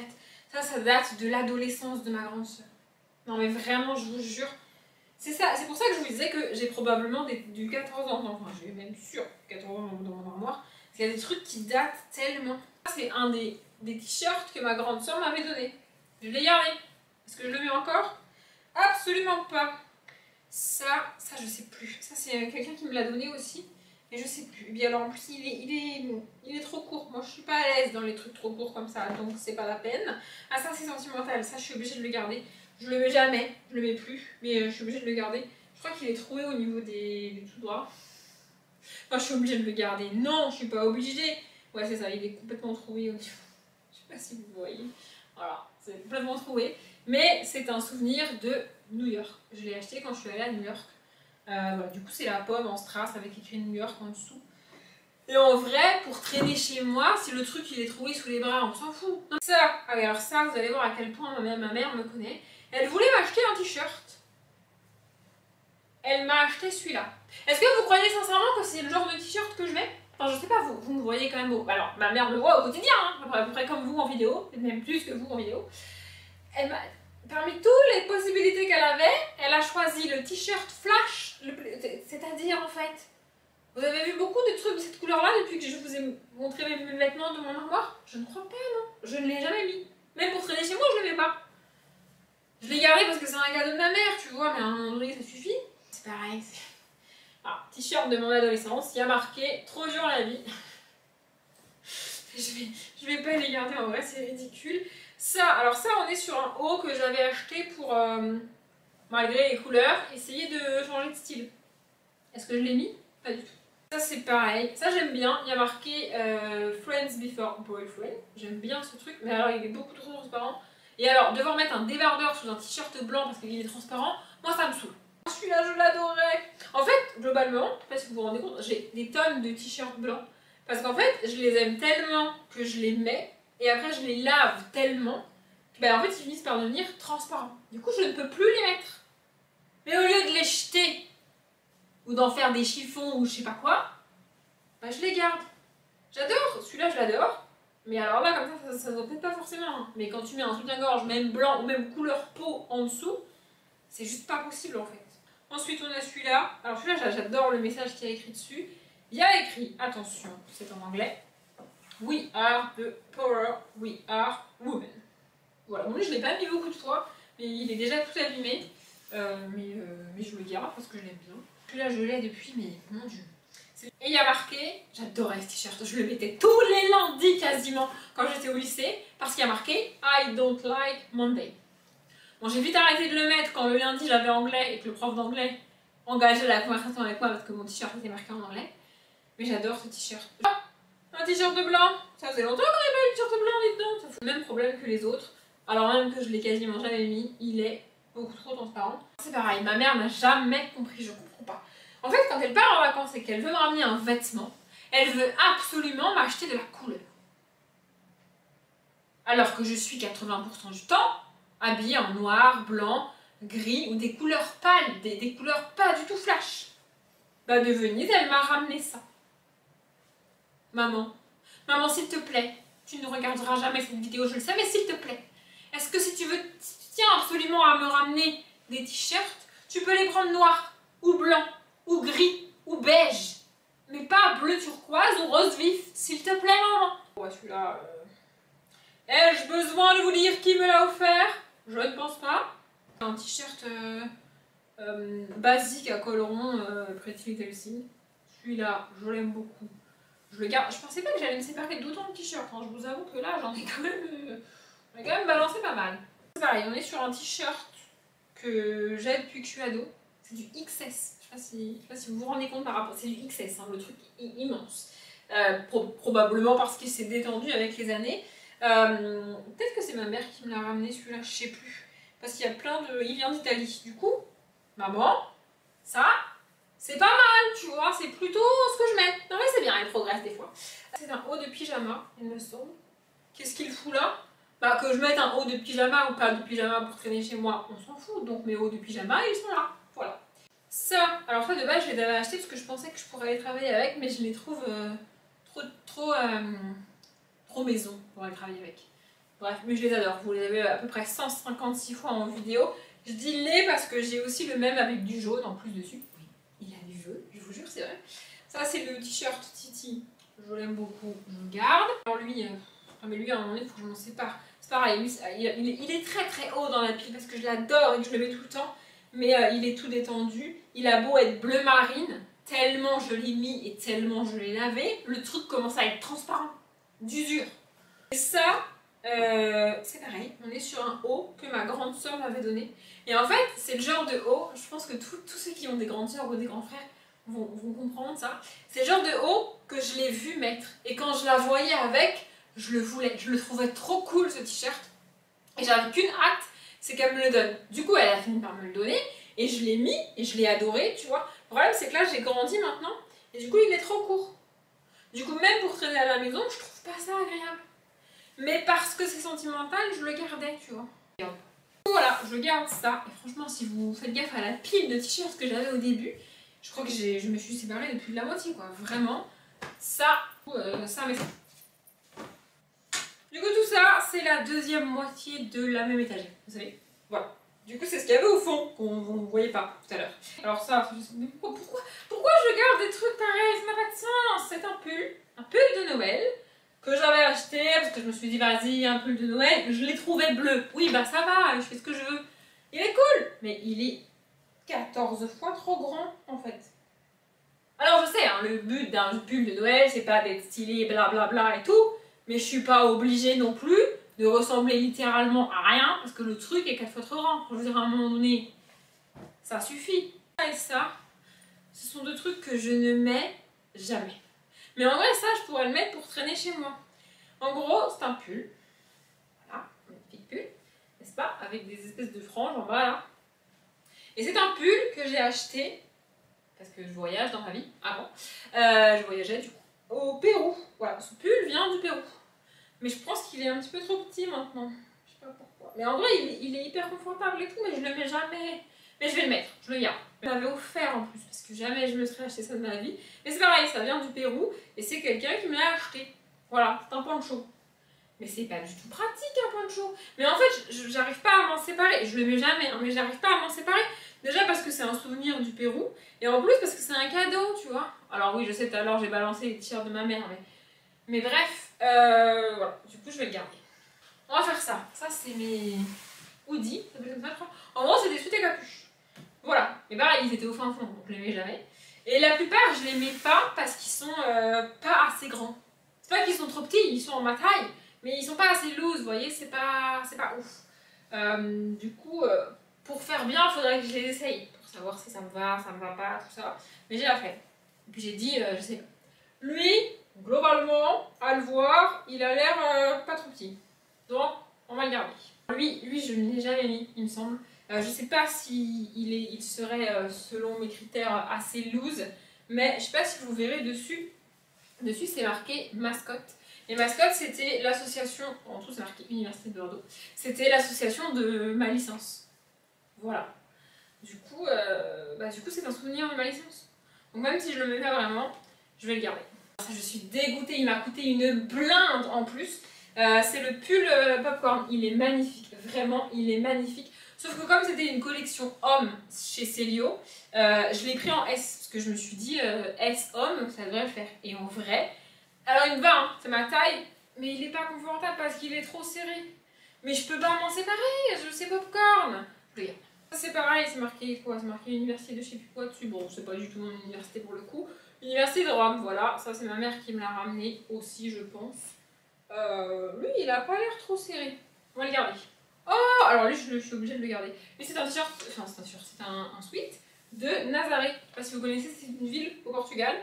Ça date de l'adolescence de ma grande soeur. Non, mais vraiment, je vous jure. C'est pour ça que je vous disais que j'ai probablement du 14 ans. Enfin, j'ai même sûr 14 ans dans mon armoire. Parce qu'il y a des trucs qui datent tellement. C'est un des t-shirts que ma grande soeur m'avait donné. Je l'ai gardé. Est-ce que je le mets encore? Absolument pas. Ça je sais plus. Ça c'est quelqu'un qui me l'a donné aussi, mais je sais plus. Et bien alors en plus il est trop court. Moi je suis pas à l'aise dans les trucs trop courts comme ça, donc c'est pas la peine. Ah ça c'est sentimental, ça je suis obligée de le garder. Je le mets jamais, je le mets plus, mais je suis obligée de le garder. Je crois qu'il est troué au niveau des tout droits. Enfin je suis obligée de le garder. Non, je suis pas obligée. Ouais c'est ça, il est complètement troué au niveau. Je sais pas si vous voyez. Voilà, c'est complètement troué. Mais c'est un souvenir de New York. Je l'ai acheté quand je suis allée à New York. Voilà, du coup, c'est la pomme en strass avec écrit New York en dessous. Et en vrai, pour traîner chez moi, si le truc il est trouvé sous les bras, on s'en fout. Donc ça, ah oui, alors ça, vous allez voir à quel point ma mère me connaît. Elle voulait m'acheter un t-shirt. Elle m'a acheté celui-là. Est-ce que vous croyez sincèrement que c'est le genre de t-shirt que je mets? Enfin, je sais pas, vous me voyez quand même beau. Alors, ma mère me voit au quotidien, hein, à peu près comme vous en vidéo, même plus que vous en vidéo. Parmi toutes les possibilités qu'elle avait, elle a choisi le t-shirt flash, c'est-à-dire en fait, vous avez vu beaucoup de trucs de cette couleur-là depuis que je vous ai montré mes vêtements de mon armoire? Je ne crois pas, non. Je ne l'ai jamais mis. Même pour traîner chez moi, je ne le mets pas. Je l'ai gardé parce que c'est un cadeau de ma mère, tu vois, mais à un moment donné, ça suffit. C'est pareil. Ah, t-shirt de mon adolescence, il y a marqué « Trop dur la vie ». Je vais pas les garder en vrai, c'est ridicule. Alors ça, on est sur un haut que j'avais acheté pour, malgré les couleurs, essayer de changer de style. Est-ce que je l'ai mis? Pas du tout. Ça c'est pareil, ça j'aime bien, il y a marqué Friends Before Boyfriend. J'aime bien ce truc, mais alors il est beaucoup trop transparent. Et alors, devoir mettre un débardeur sous un t-shirt blanc parce qu'il est transparent, moi ça me saoule. Celui-là, je l'adorais. En fait, globalement, je sais pas si vous vous rendez compte, j'ai des tonnes de t-shirts blancs. Parce qu'en fait, je les aime tellement que je les mets, et après je les lave tellement, que ben, en fait ils finissent par devenir transparents. Du coup, je ne peux plus les mettre. Mais au lieu de les jeter, ou d'en faire des chiffons ou je sais pas quoi, ben, je les garde. J'adore, celui-là je l'adore. Mais alors là, comme ça se voit peut-être pas forcément. Hein. Mais quand tu mets un soutien-gorge, même blanc ou même couleur peau en dessous, c'est juste pas possible en fait. Ensuite, on a celui-là. Alors celui-là, j'adore le message qu'il y a écrit dessus. Il y a écrit, attention, c'est en anglais, We are the power, we are women. Voilà, bon, lui je l'ai pas mis beaucoup de fois, mais il est déjà tout abîmé. Mais je le garde parce que je l'aime bien. Celui-là, je l'ai depuis, mais mon dieu. Et il y a marqué, j'adorais ce t-shirt, je le mettais tous les lundis quasiment quand j'étais au lycée, parce qu'il y a marqué I don't like Monday. Bon, j'ai vite arrêté de le mettre quand le lundi j'avais anglais et que le prof d'anglais engageait la conversation avec moi parce que mon t-shirt était marqué en anglais. Mais j'adore ce t-shirt. Ah, un t-shirt de blanc. Ça faisait longtemps qu'on n'avait pas eu de t-shirt blanc, dites donc. Ça fout le même problème que les autres. Alors même que je l'ai quasiment jamais mis, il est beaucoup trop transparent. C'est pareil, ma mère n'a jamais compris, je comprends pas. En fait, quand elle part en vacances et qu'elle veut me ramener un vêtement, elle veut absolument m'acheter de la couleur. Alors que je suis 80% du temps habillée en noir, blanc, gris ou des couleurs pâles, des couleurs pas du tout flash. Bah de Venise, elle m'a ramené ça. Maman, s'il te plaît, tu ne regarderas jamais cette vidéo, je le sais, mais s'il te plaît, est-ce que si tu tiens absolument à me ramener des t-shirts, tu peux les prendre noirs, ou blancs, ou gris, ou beige, mais pas bleu turquoise ou rose vif, s'il te plaît, maman. Ouais, celui-là, ai-je besoin de vous dire qui me l'a offert? Je ne pense pas. Un t-shirt basique à col rond, Pretty Little Thing. Celui-là, je l'aime beaucoup. Je le garde. Je pensais pas que j'allais me séparer d'autant de t-shirts. Hein. Je vous avoue que là, j'en ai quand même balancé pas mal. C'est pareil, on est sur un t-shirt que j'ai depuis que je suis ado. C'est du XS. Je sais pas si vous vous rendez compte par rapport. C'est du XS, hein, le truc immense. Probablement parce qu'il s'est détendu avec les années. Peut-être que c'est ma mère qui me l'a ramené celui-là, je sais plus. Parce qu'il y a plein de... Il vient d'Italie. Du coup, maman, ça, c'est pas mal, tu vois. C'est plutôt ce que je mets. Non mais c'est bien, elle progresse des fois. C'est un haut de pyjama, il me semble. Qu'est-ce qu'il fout là? Bah que je mette un haut de pyjama ou pas de pyjama pour traîner chez moi, on s'en fout. Donc mes hauts de pyjama, ils sont là. Voilà. Ça, alors ça de base, je les avais achetés parce que je pensais que je pourrais aller travailler avec, mais je les trouve trop maison pour aller travailler avec. Bref, mais je les adore. Vous les avez à peu près 156 fois en vidéo. Je dis les parce que j'ai aussi le même avec du jaune en plus dessus. Oui, il a du jaune, je vous jure, c'est vrai. Ça, c'est le t-shirt Titi. Je l'aime beaucoup, je le garde. Alors lui, mais lui, à un moment donné, il faut que je m'en sépare. C'est pareil, lui, il est très très haut dans la pile parce que je l'adore et que je le mets tout le temps. Mais il est tout détendu. Il a beau être bleu marine, tellement je l'ai mis et tellement je l'ai lavé, le truc commence à être transparent. D'usure. Et ça, c'est pareil, on est sur un haut que ma grande soeur m'avait donné. Et en fait, c'est le genre de haut, je pense que tous ceux qui ont des grandes soeurs ou des grands frères vont comprendre ça. C'est le genre de haut que je l'ai vu mettre. Et quand je la voyais avec, je le voulais. Je le trouvais trop cool ce t-shirt. Et j'avais qu'une hâte, c'est qu'elle me le donne. Du coup, elle a fini par me le donner. Et je l'ai mis et je l'ai adoré, tu vois. Le problème, c'est que là, j'ai grandi maintenant. Et du coup, il est trop court. Du coup, même pour traîner à la maison, je trouve pas ça agréable. Mais parce que c'est sentimental, je le gardais, tu vois. Voilà, je garde ça. Et franchement, si vous faites gaffe à la pile de t-shirts que j'avais au début, je crois que je me suis séparée de plus de la moitié, quoi. Vraiment, ça, ça, mais ça. Du coup, tout ça, c'est la deuxième moitié de la même étagère, vous savez. Voilà. Du coup, c'est ce qu'il y avait au fond, qu'on ne voyait pas tout à l'heure. Alors ça, mais pourquoi je garde des trucs pareils? Ça n'a pas de sens. C'est un pull de Noël, que j'avais acheté, parce que je me suis dit, vas-y, un pull de Noël. Je l'ai trouvé bleu. Oui, bah ça va, je fais ce que je veux. Il est cool, mais il est 14 fois trop grand, en fait. Alors je sais, hein, le but d'un pull de Noël, c'est pas d'être stylé, blablabla et tout, mais je suis pas obligée non plus de ressembler littéralement à rien, parce que le truc est 4 fois trop grand. Je veux dire, à un moment donné, ça suffit. Ça et ça, ce sont deux trucs que je ne mets jamais. Mais en vrai, ça, je pourrais le mettre pour traîner chez moi. En gros, c'est un pull. Voilà, un magnifique pull, n'est-ce pas? Avec des espèces de franges en bas là. Et c'est un pull que j'ai acheté, parce que je voyage dans ma vie, avant. Je voyageais du coup au Pérou. Voilà, ce pull vient du Pérou. Mais je pense qu'il est un petit peu trop petit maintenant. Je sais pas pourquoi. Mais en vrai, il est hyper confortable et tout, mais je le mets jamais. Mais je vais le mettre, je le garde. Je l'avais offert en plus, parce que jamais je me serais acheté ça de ma vie. Mais c'est pareil, ça vient du Pérou, et c'est quelqu'un qui me l'a acheté. Voilà, c'est un poncho. Mais c'est pas du tout pratique un poncho. Mais en fait, j'arrive pas à m'en séparer. Je le mets jamais, hein, mais j'arrive pas à m'en séparer. Déjà parce que c'est un souvenir du Pérou, et en plus parce que c'est un cadeau, tu vois. Alors oui, je sais, tout à l'heure j'ai balancé les t-shirts de ma mère, mais bref, voilà. Du coup, je vais le garder. On va faire ça. Ça, c'est mes hoodies. Ça s'appelle comme ça, je crois. En gros, c'est des sous et capuches. Voilà. Et bah, ils étaient au fin fond, donc je les mets jamais. Et la plupart, je les mets pas parce qu'ils sont pas assez grands. C'est pas qu'ils sont trop petits, ils sont en ma taille, mais ils sont pas assez loose, vous voyez, c'est pas ouf. Du coup, pour faire bien, il faudrait que je les essaye, pour savoir si ça me va pas, tout ça. Mais j'ai la flemme. Et puis j'ai dit, je sais pas. Lui, globalement, à le voir, il a l'air pas trop petit. Donc, on va le garder. Lui, je ne l'ai jamais mis, il me semble. Je sais pas si il serait, selon mes critères, assez loose, mais je sais pas si vous verrez dessus. Dessus, c'est marqué mascotte. Et mascotte, c'était l'association, en tout c'est marqué Université de Bordeaux, c'était l'association de ma licence. Voilà. Du coup, c'est un souvenir de ma licence. Donc même si je le mets pas vraiment, je vais le garder. Je suis dégoûtée, il m'a coûté une blinde en plus. C'est le pull Popcorn, il est magnifique, vraiment, il est magnifique. Sauf que comme c'était une collection homme chez Célio, je l'ai pris en S, parce que je me suis dit S homme, ça devrait le faire. Et en vrai, alors il me va, hein, c'est ma taille, mais il est pas confortable parce qu'il est trop serré. Mais je peux pas m'en séparer, je sais Popcorn. Regarde. Ça c'est pareil, c'est marqué quoi? C'est marqué université de je sais plus quoi dessus. Bon, c'est pas du tout mon université pour le coup. Université de Rome, voilà, ça c'est ma mère qui me l'a ramené aussi, je pense. Lui, il a pas l'air trop serré. On va le garder. Oh, alors lui, je suis obligée de le garder. Mais c'est un t-shirt, enfin c'est un t-shirt, c'est un sweat de Nazaré. Je sais pas si vous connaissez, c'est une ville au Portugal.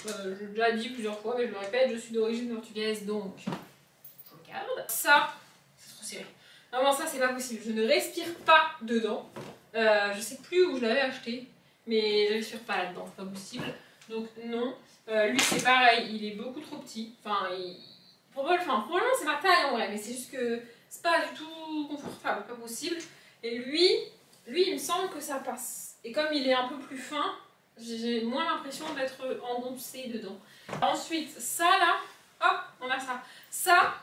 Je l'ai déjà dit plusieurs fois, mais je le répète, je suis d'origine portugaise, donc je le garde. Ça, c'est trop serré. Vraiment, ça, c'est pas possible. Je ne respire pas dedans. Je sais plus où je l'avais acheté, mais je respire pas là-dedans, c'est pas possible. Donc non. Lui, c'est pareil, il est beaucoup trop petit. Probablement, c'est ma taille en vrai, mais c'est juste que c'est pas du tout confortable, pas possible. Et lui, il me semble que ça passe. Et comme il est un peu plus fin, j'ai moins l'impression d'être engoncée dedans. Ensuite, ça là, hop, on a ça. Ça,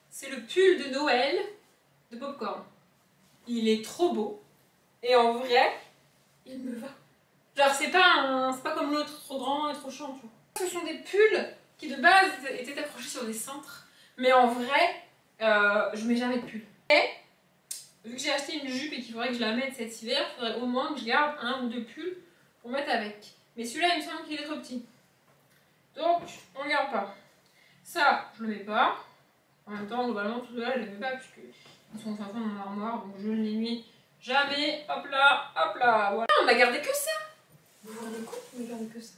c'est le pull de Noël de Popcorn. Il est trop beau. Et en vrai, il me va. Genre, c'est pas comme l'autre, trop grand et trop chiant, tu vois. Ce sont des pulls qui de base étaient accrochés sur des cintres. Mais en vrai, je mets jamais de pull. Et vu que j'ai acheté une jupe et qu'il faudrait que je la mette cet hiver, il faudrait au moins que je garde un ou deux pulls pour mettre avec. Mais celui-là, il me semble qu'il est trop petit. Donc, on le garde pas. Ça, je le mets pas. En même temps, globalement, tout cela, je le mets pas puisque ils sont au fin fond de mon armoire, donc je ne les mets jamais. Hop là, voilà. On a gardé que ça. Vous vous rendez compte, on a gardé que ça.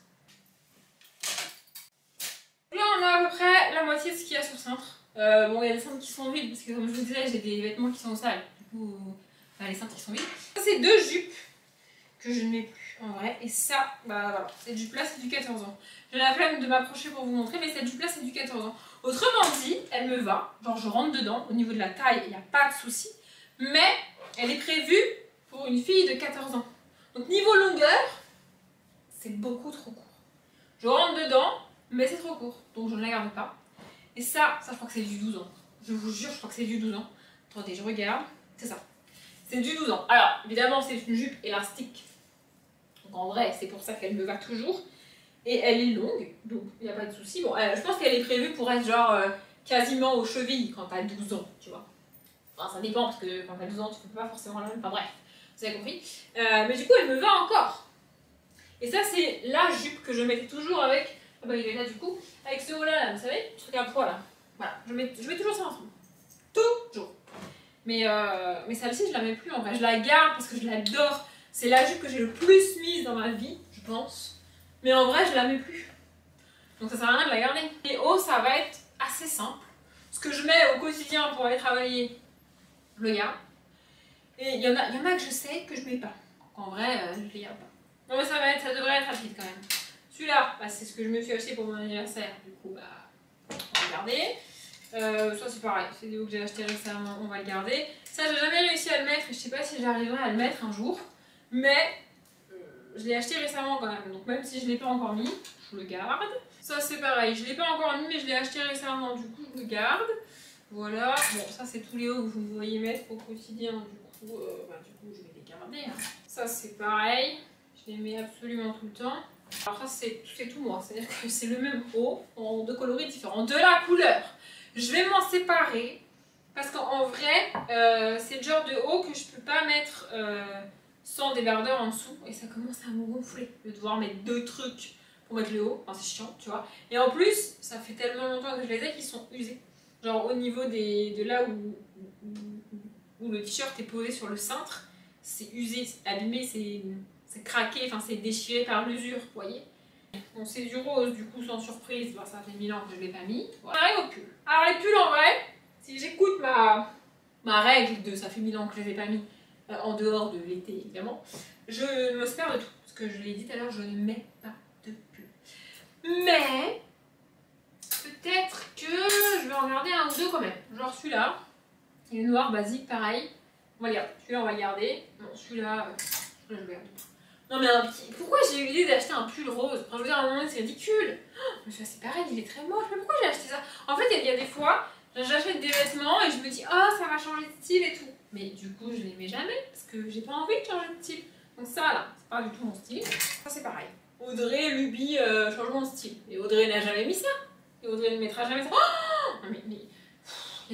Là, on a à peu près la moitié de ce qu'il y a sur le cintre. Bon, il y a des cintres qui sont vides parce que, comme je vous disais, j'ai des vêtements qui sont sales. Du coup, les cintres qui sont vides. Ça, c'est deux jupes que je ne mets plus en vrai. Et ça, bah voilà, cette jupe-là, c'est du 14 ans. J'ai la flemme de m'approcher pour vous montrer, mais cette jupe-là, c'est du 14 ans. Autrement dit, elle me va. Genre, je rentre dedans. Au niveau de la taille, il n'y a pas de souci. Mais elle est prévue pour une fille de 14 ans. Donc, niveau longueur, c'est beaucoup trop court. Je rentre dedans, mais c'est trop court. Donc, je ne la garde pas. Et ça, je crois que c'est du 12 ans. Je vous jure, je crois que c'est du 12 ans. Attendez, je regarde. C'est ça. C'est du 12 ans. Alors, évidemment, c'est une jupe élastique. Donc, en vrai, c'est pour ça qu'elle me va toujours. Et elle est longue, donc il n'y a pas de souci. Bon, je pense qu'elle est prévue pour être genre quasiment aux chevilles quand t'as 12 ans, tu vois. Enfin, ça dépend, parce que quand t'as 12 ans, tu fais pas forcément la même. Enfin bref, vous avez compris. Mais du coup, elle me va encore. Et ça, c'est la jupe que je mettais toujours avec. Ah bah, il est là du coup. Avec ce haut-là, là, vous savez, ce truc à poids là. Voilà, je mets toujours ça ensemble. Toujours. Mais celle-ci, je la mets plus en vrai. Je la garde parce que je l'adore. C'est la jupe que j'ai le plus mise dans ma vie, je pense. Mais en vrai, je la mets plus. Donc ça sert à rien de la garder. Les hauts, ça va être assez simple. Ce que je mets au quotidien pour aller travailler, je le garde. Et il y en a que je sais que je mets pas. Donc en vrai, je les garde pas. Non mais ça devrait être rapide quand même. Celui-là, bah, c'est ce que je me suis acheté pour mon anniversaire. Du coup, bah, on va le garder. Ça c'est pareil, c'est des hauts que j'ai acheté récemment, on va le garder. Ça, j'ai jamais réussi à le mettre et je sais pas si j'arriverai à le mettre un jour. Mais je l'ai acheté récemment quand même, donc même si je ne l'ai pas encore mis, je le garde. Ça c'est pareil, je ne l'ai pas encore mis mais je l'ai acheté récemment, du coup je le garde. Voilà, bon ça c'est tous les hauts que vous me voyez mettre au quotidien, du coup je vais les garder. Hein. Ça c'est pareil, je les mets absolument tout le temps. Alors ça c'est tout moi, c'est-à-dire que c'est le même haut en deux coloris différents, de la couleur. Je vais m'en séparer parce qu'en vrai c'est le genre de haut que je peux pas mettre sans débardeur en dessous et ça commence à me gonfler de devoir mettre deux trucs pour mettre le haut, enfin c'est chiant tu vois. Et en plus ça fait tellement longtemps que je les ai qu'ils sont usés. Genre au niveau de là où le t-shirt est posé sur le cintre, c'est usé, c'est abîmé, c'est craqué, enfin c'est déchiré par l'usure, vous voyez. Bon c'est du rose, du coup sans surprise, bah, ça fait 1000 ans que je ne l'ai pas mis. Voilà. On arrive au pull. Alors les pulls en vrai, si j'écoute ma règle de ça fait 1000 ans que je les ai pas mis, en dehors de l'été évidemment, je me sers de tout. Parce que je l'ai dit tout à l'heure, je ne mets pas de pull. Mais peut-être que je vais en garder un ou deux quand même. Genre celui-là, il est noir, basique, pareil. On va le garder. Celui-là, on va le garder. Non, celui-là, je le garde. Non mais un petit... Pourquoi j'ai eu l'idée d'acheter un pull rose? Enfin, je veux dire, à un moment, c'est ridicule. Oh, mais c'est pareil, il est très moche. Mais pourquoi j'ai acheté ça? En fait, il y a des fois, j'achète des vêtements et je me dis, oh, ça va changer de style et tout. Mais du coup, je les mets jamais parce que j'ai pas envie de changer de style. Donc ça, là, c'est pas du tout mon style. Ça, c'est pareil. Audrey, Lubie, changement de style. Et Audrey n'a jamais mis ça. Et Audrey ne mettra jamais ça. Oh, mais il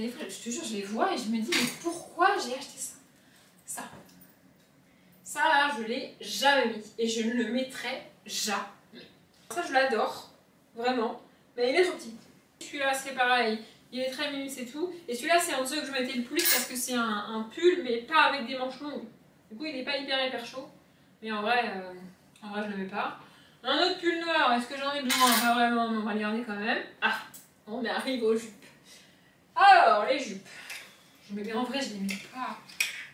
y a des fois, je te jure, je les vois et je me dis, mais pourquoi j'ai acheté ça? Ça. Ça là, je l'ai jamais mis et je ne le mettrai jamais. Ça, je l'adore, vraiment, mais il est trop petit. Celui-là, c'est pareil, il est très mini, c'est tout. Et celui-là, c'est un de ceux que je mettais le plus parce que c'est un pull, mais pas avec des manches longues. Du coup, il n'est pas hyper chaud, mais en vrai, je le mets pas. Un autre pull noir, est-ce que j'en ai besoin? Pas vraiment, mais on va le garder quand même. Ah, on arrive aux jupes. Alors, les jupes. En vrai, je les mets pas.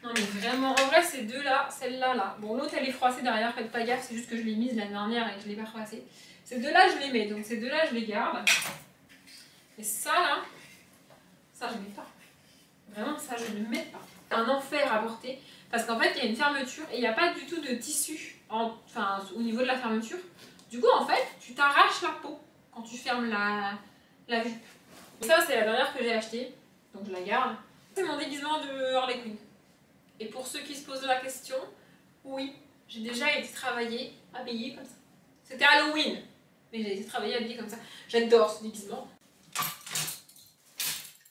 Non mais vraiment, en vrai ces deux là, celle-là là. Bon l'autre elle est froissée derrière, faites pas gaffe, c'est juste que je l'ai mise l'année dernière et que je l'ai pas froissée. Ces deux là je les mets, donc ces deux là je les garde. Et ça là, ça je mets pas. Vraiment ça je ne mets pas. C'est un enfer à porter parce qu'en fait il y a une fermeture et il n'y a pas du tout de tissu au niveau de la fermeture. Du coup en fait tu t'arraches la peau quand tu fermes la jupe. Et ça c'est la dernière que j'ai achetée, donc je la garde. C'est mon déguisement de Harley Quinn. Et pour ceux qui se posent la question, oui, j'ai déjà été travailler habillée comme ça. C'était Halloween, mais j'ai été travailler habillée comme ça. J'adore ce déguisement.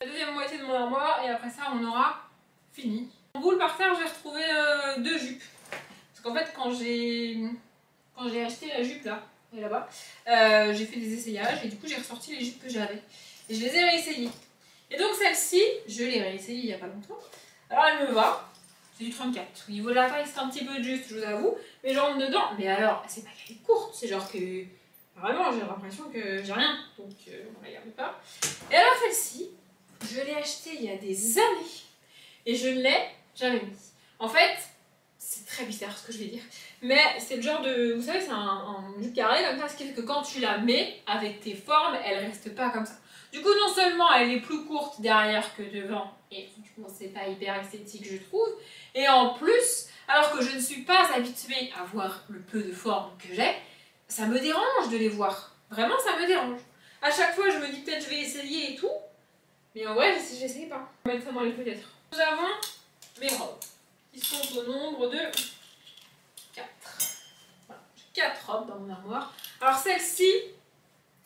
La deuxième moitié de mon armoire et après ça on aura fini. En boule par terre j'ai retrouvé deux jupes. Parce qu'en fait quand j'ai acheté la jupe là, et là-bas, j'ai fait des essayages et du coup j'ai ressorti les jupes que j'avais. Et je les ai réessayées. Et donc celle-ci, je l'ai réessayée il n'y a pas longtemps. Alors elle me va. C'est du 34. Au niveau de la taille, c'est un petit peu juste, je vous avoue. Mais je rentre dedans. Mais alors, c'est pas qu'elle est courte. C'est genre que... Vraiment, j'ai l'impression que j'ai rien. Donc, on la garde pas. Et alors, celle-ci, je l'ai achetée il y a des années. Et je ne l'ai jamais mise. En fait, c'est très bizarre ce que je vais dire. Mais c'est le genre de... Vous savez, c'est un jupe carré comme ça. Ce qui fait que quand tu la mets avec tes formes, elle reste pas comme ça. Du coup, non seulement elle est plus courte derrière que devant, et franchement, c'est pas hyper esthétique, je trouve. Et en plus, alors que je ne suis pas habituée à voir le peu de formes que j'ai, ça me dérange de les voir. Vraiment, ça me dérange. À chaque fois, je me dis peut-être je vais essayer et tout, mais en vrai, j'essaye pas. On va mettre ça dans les peut-être. Nous avons mes robes, qui sont au nombre de 4. Voilà, j'ai 4 robes dans mon armoire. Alors celle-ci,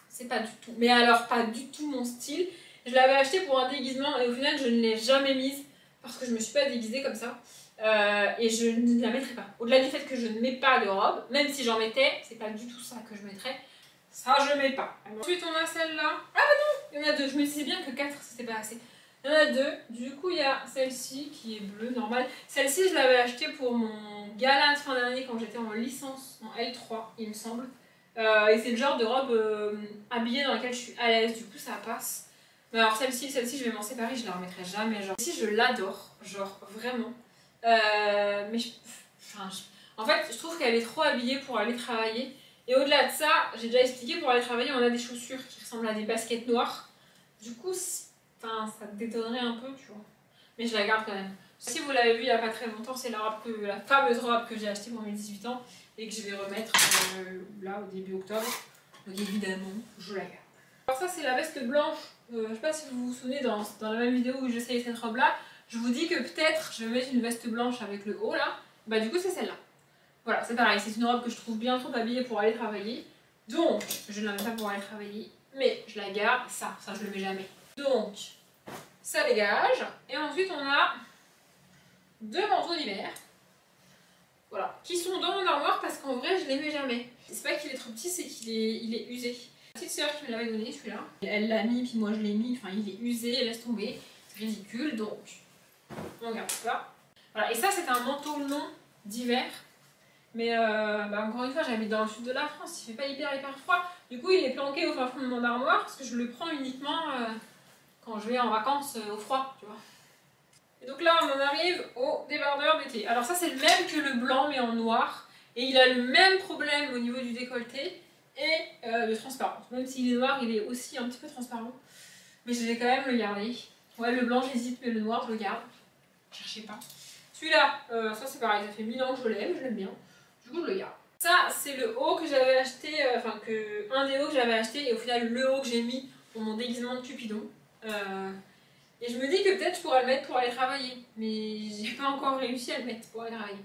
c'est pas du tout, mais alors pas du tout mon style. Je l'avais acheté pour un déguisement et au final je ne l'ai jamais mise parce que je me suis pas déguisée comme ça et je ne la mettrai pas. Au-delà du fait que je ne mets pas de robe, même si j'en mettais, c'est pas du tout ça que je mettrais. Ça je mets pas. Alors, ensuite on a celle-là. Ah bah non, il y en a deux. Je me disais bien que 4 c'était pas assez. Il y en a deux. Du coup il y a celle-ci qui est bleue normale. Celle-ci je l'avais achetée pour mon gala de fin d'année quand j'étais en licence en L3 il me semble. Et c'est le genre de robe habillée dans laquelle je suis à l'aise, du coup ça passe. Mais alors celle-ci je vais m'en séparer, je la remettrai jamais. Genre, celle-ci je l'adore, genre vraiment. Mais en fait je trouve qu'elle est trop habillée pour aller travailler. Et au-delà de ça, j'ai déjà expliqué, pour aller travailler on a des chaussures qui ressemblent à des baskets noires. Du coup, ça te détonnerait un peu, tu vois. Mais je la garde quand même. Si vous l'avez vu il n'y a pas très longtemps, c'est la fameuse robe que j'ai achetée pour mes 18 ans. Et que je vais remettre là au début octobre. Donc évidemment, je la garde. Alors ça c'est la veste blanche. Je sais pas si vous vous souvenez dans la même vidéo où j'essayais cette robe là. Je vous dis que peut-être je vais mettre une veste blanche avec le haut là. Bah du coup c'est celle-là. Voilà, c'est pareil, c'est une robe que je trouve bien trop habillée pour aller travailler. Donc, je ne la mets pas pour aller travailler. Mais je la garde. Ça je le mets jamais. Donc, ça dégage. Et ensuite on a deux manteaux d'hiver. Voilà, qui sont dans mon armoire parce qu'en vrai je les mets jamais. C'est pas qu'il est trop petit, c'est qu'il est usé. Ma petite soeur qui me l'avait donné celui-là. Elle l'a mis, puis moi je l'ai mis, enfin il est usé, laisse tomber. C'est ridicule, donc on garde ça. Voilà, et ça c'est un manteau long d'hiver. Mais encore une fois j'habite dans le sud de la France, il fait pas hyper froid. Du coup il est planqué au fin fond de mon armoire parce que je le prends uniquement quand je vais en vacances au froid, tu vois. Et donc là on en arrive au débardeur d'été. Alors ça c'est le même que le blanc mais en noir. Et il a le même problème au niveau du décolleté et de transparence. Même s'il est noir, il est aussi un petit peu transparent. Mais je vais quand même le garder. Ouais, le blanc j'hésite, mais le noir je le garde. Cherchez pas. Celui-là, ça c'est pareil, ça fait 1000 ans que je l'aime bien. Du coup je le garde. Ça c'est le haut que j'avais acheté, un des hauts que j'avais acheté et au final le haut que j'ai mis pour mon déguisement de Cupidon. Et je me dis que peut-être je pourrais le mettre pour aller travailler. Mais j'ai pas encore réussi à le mettre pour aller travailler.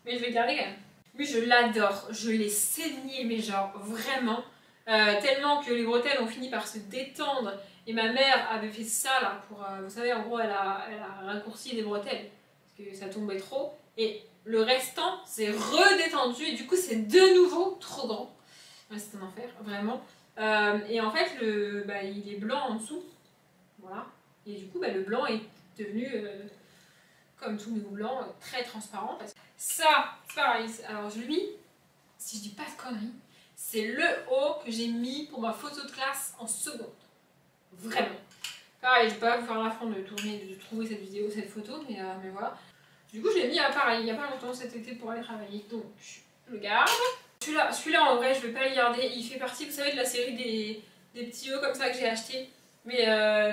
Mais je vais le garder quand même. Lui je l'adore, je l'ai saigné mais genre vraiment. Tellement que les bretelles ont fini par se détendre. Et ma mère avait fait ça là pour, vous savez en gros elle a raccourci les bretelles. Parce que ça tombait trop. Et le restant s'est redétendu et du coup c'est de nouveau trop grand. Ouais, c'est un enfer, vraiment. Et en fait il est blanc en dessous. Voilà. Et du coup le blanc est devenu, comme tout nouveau blanc, très transparent. Parce que ça, pareil, alors lui, si je dis pas de conneries, c'est le haut que j'ai mis pour ma photo de classe en seconde. Vraiment. Pareil, je vais pas vous faire l'affront de trouver cette vidéo, cette photo, mais voilà. Du coup, je l'ai mis à pareil, il n'y a pas longtemps cet été pour aller travailler. Donc, je le garde. Celui-là, en vrai, je vais pas le garder. Il fait partie, vous savez, de la série des petits hauts comme ça que j'ai acheté. Mais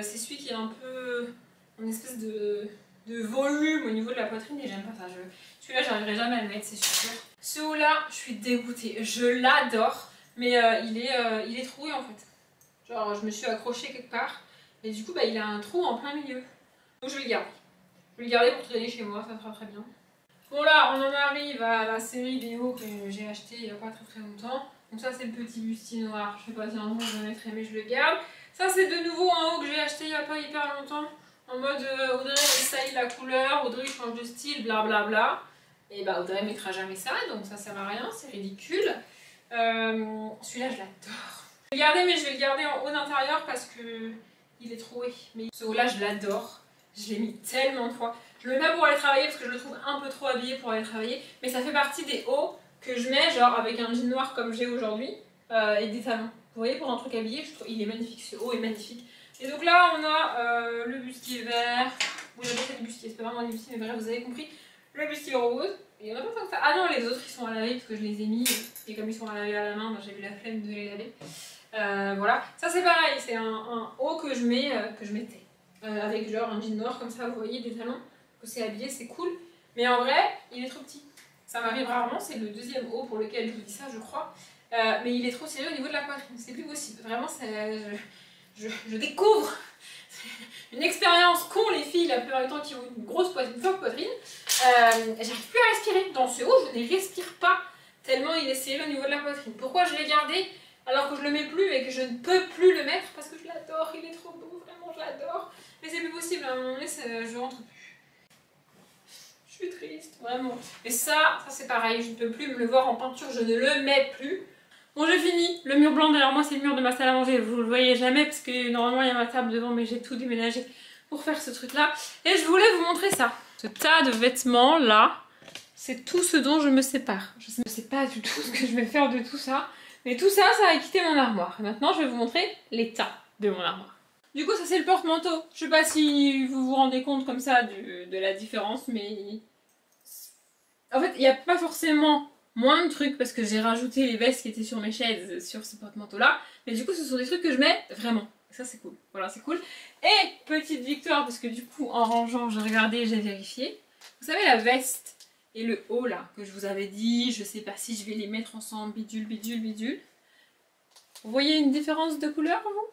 c'est celui qui est un peu une espèce de volume au niveau de la poitrine et j'aime pas ça. Celui-là, j'arriverai jamais à le mettre, c'est sûr. Ce haut-là, je suis dégoûtée. Je l'adore, mais il est troué en fait. Genre, je me suis accrochée quelque part et du coup, il a un trou en plein milieu. Donc, je vais le garder. Je vais le garder pour traîner chez moi, ça sera très bien. Bon là, on en arrive à la série des hauts que j'ai acheté il n'y a pas très longtemps. Donc ça, c'est le petit bustier noir. Je sais pas si un jour je le mettrai, mais je le garde. Ça, c'est de nouveau un haut que j'ai acheté il n'y a pas hyper longtemps. En mode Audrey essaye la couleur, Audrey change de style, blablabla. Et Audrey mettra jamais ça, donc ça sert à rien, c'est ridicule. Celui-là, je l'adore. Je vais le garder, mais je vais le garder en haut d'intérieur parce que il est troué. Mais ce haut-là, je l'adore. Je l'ai mis tellement de fois. Je le mets pour aller travailler parce que je le trouve un peu trop habillé pour aller travailler. Mais ça fait partie des hauts que je mets genre avec un jean noir comme j'ai aujourd'hui et des talons. Vous voyez, pour un truc habillé, je trouve il est magnifique. Ce haut est magnifique. Et donc là, on a le bustier vert. Vous j'appelle ça du bustier, c'est pas vraiment du bustier, mais bref, vous avez compris. Le bustier rose. Il y en a pas tant que ça. Ah non, les autres ils sont à laver parce que je les ai mis. Et comme ils sont à laver à la main, j'ai eu la flemme de les laver. Voilà. Ça c'est pareil, c'est un haut que je mettais. Avec genre un jean noir comme ça, vous voyez, des talons, que c'est habillé, c'est cool. Mais en vrai, il est trop petit. Ça m'arrive rarement, c'est le deuxième haut pour lequel je vous dis ça, je crois. Mais il est trop serré au niveau de la poitrine, c'est plus possible. Vraiment, je découvre une expérience qu'ont les filles la plupart du temps qui ont une grosse poitrine, une forte poitrine. J'arrive plus à respirer. Dans ce haut, je ne respire pas tellement il est serré au niveau de la poitrine. Pourquoi je l'ai gardé alors que je le mets plus et que je ne peux plus le mettre? Parce que je l'adore, il est trop beau, vraiment je l'adore. Mais c'est plus possible, à un moment donné, je rentre plus. Je suis triste, vraiment. Et ça c'est pareil, je ne peux plus me le voir en peinture, je ne le mets plus. Bon, j'ai fini. Le mur blanc derrière moi, c'est le mur de ma salle à manger. Vous le voyez jamais parce que normalement il y a ma table devant, mais j'ai tout déménagé pour faire ce truc-là. Et je voulais vous montrer ça. Ce tas de vêtements là, c'est tout ce dont je me sépare. Je ne sais pas du tout ce que je vais faire de tout ça. Mais tout ça, ça va quitter mon armoire. Maintenant, je vais vous montrer l'état de mon armoire. Du coup, ça c'est le porte-manteau. Je sais pas si vous vous rendez compte comme ça de la différence, mais... En fait, il n'y a pas forcément moins de trucs parce que j'ai rajouté les vestes qui étaient sur mes chaises sur ce porte-manteau-là. Mais du coup, ce sont des trucs que je mets vraiment. Et ça, c'est cool. Voilà, c'est cool. Et petite victoire, parce que du coup, en rangeant, j'ai regardé, j'ai vérifié. Vous savez, la veste et le haut là, que je vous avais dit, je sais pas si je vais les mettre ensemble, bidule, bidule, bidule. Vous voyez une différence de couleur, vous?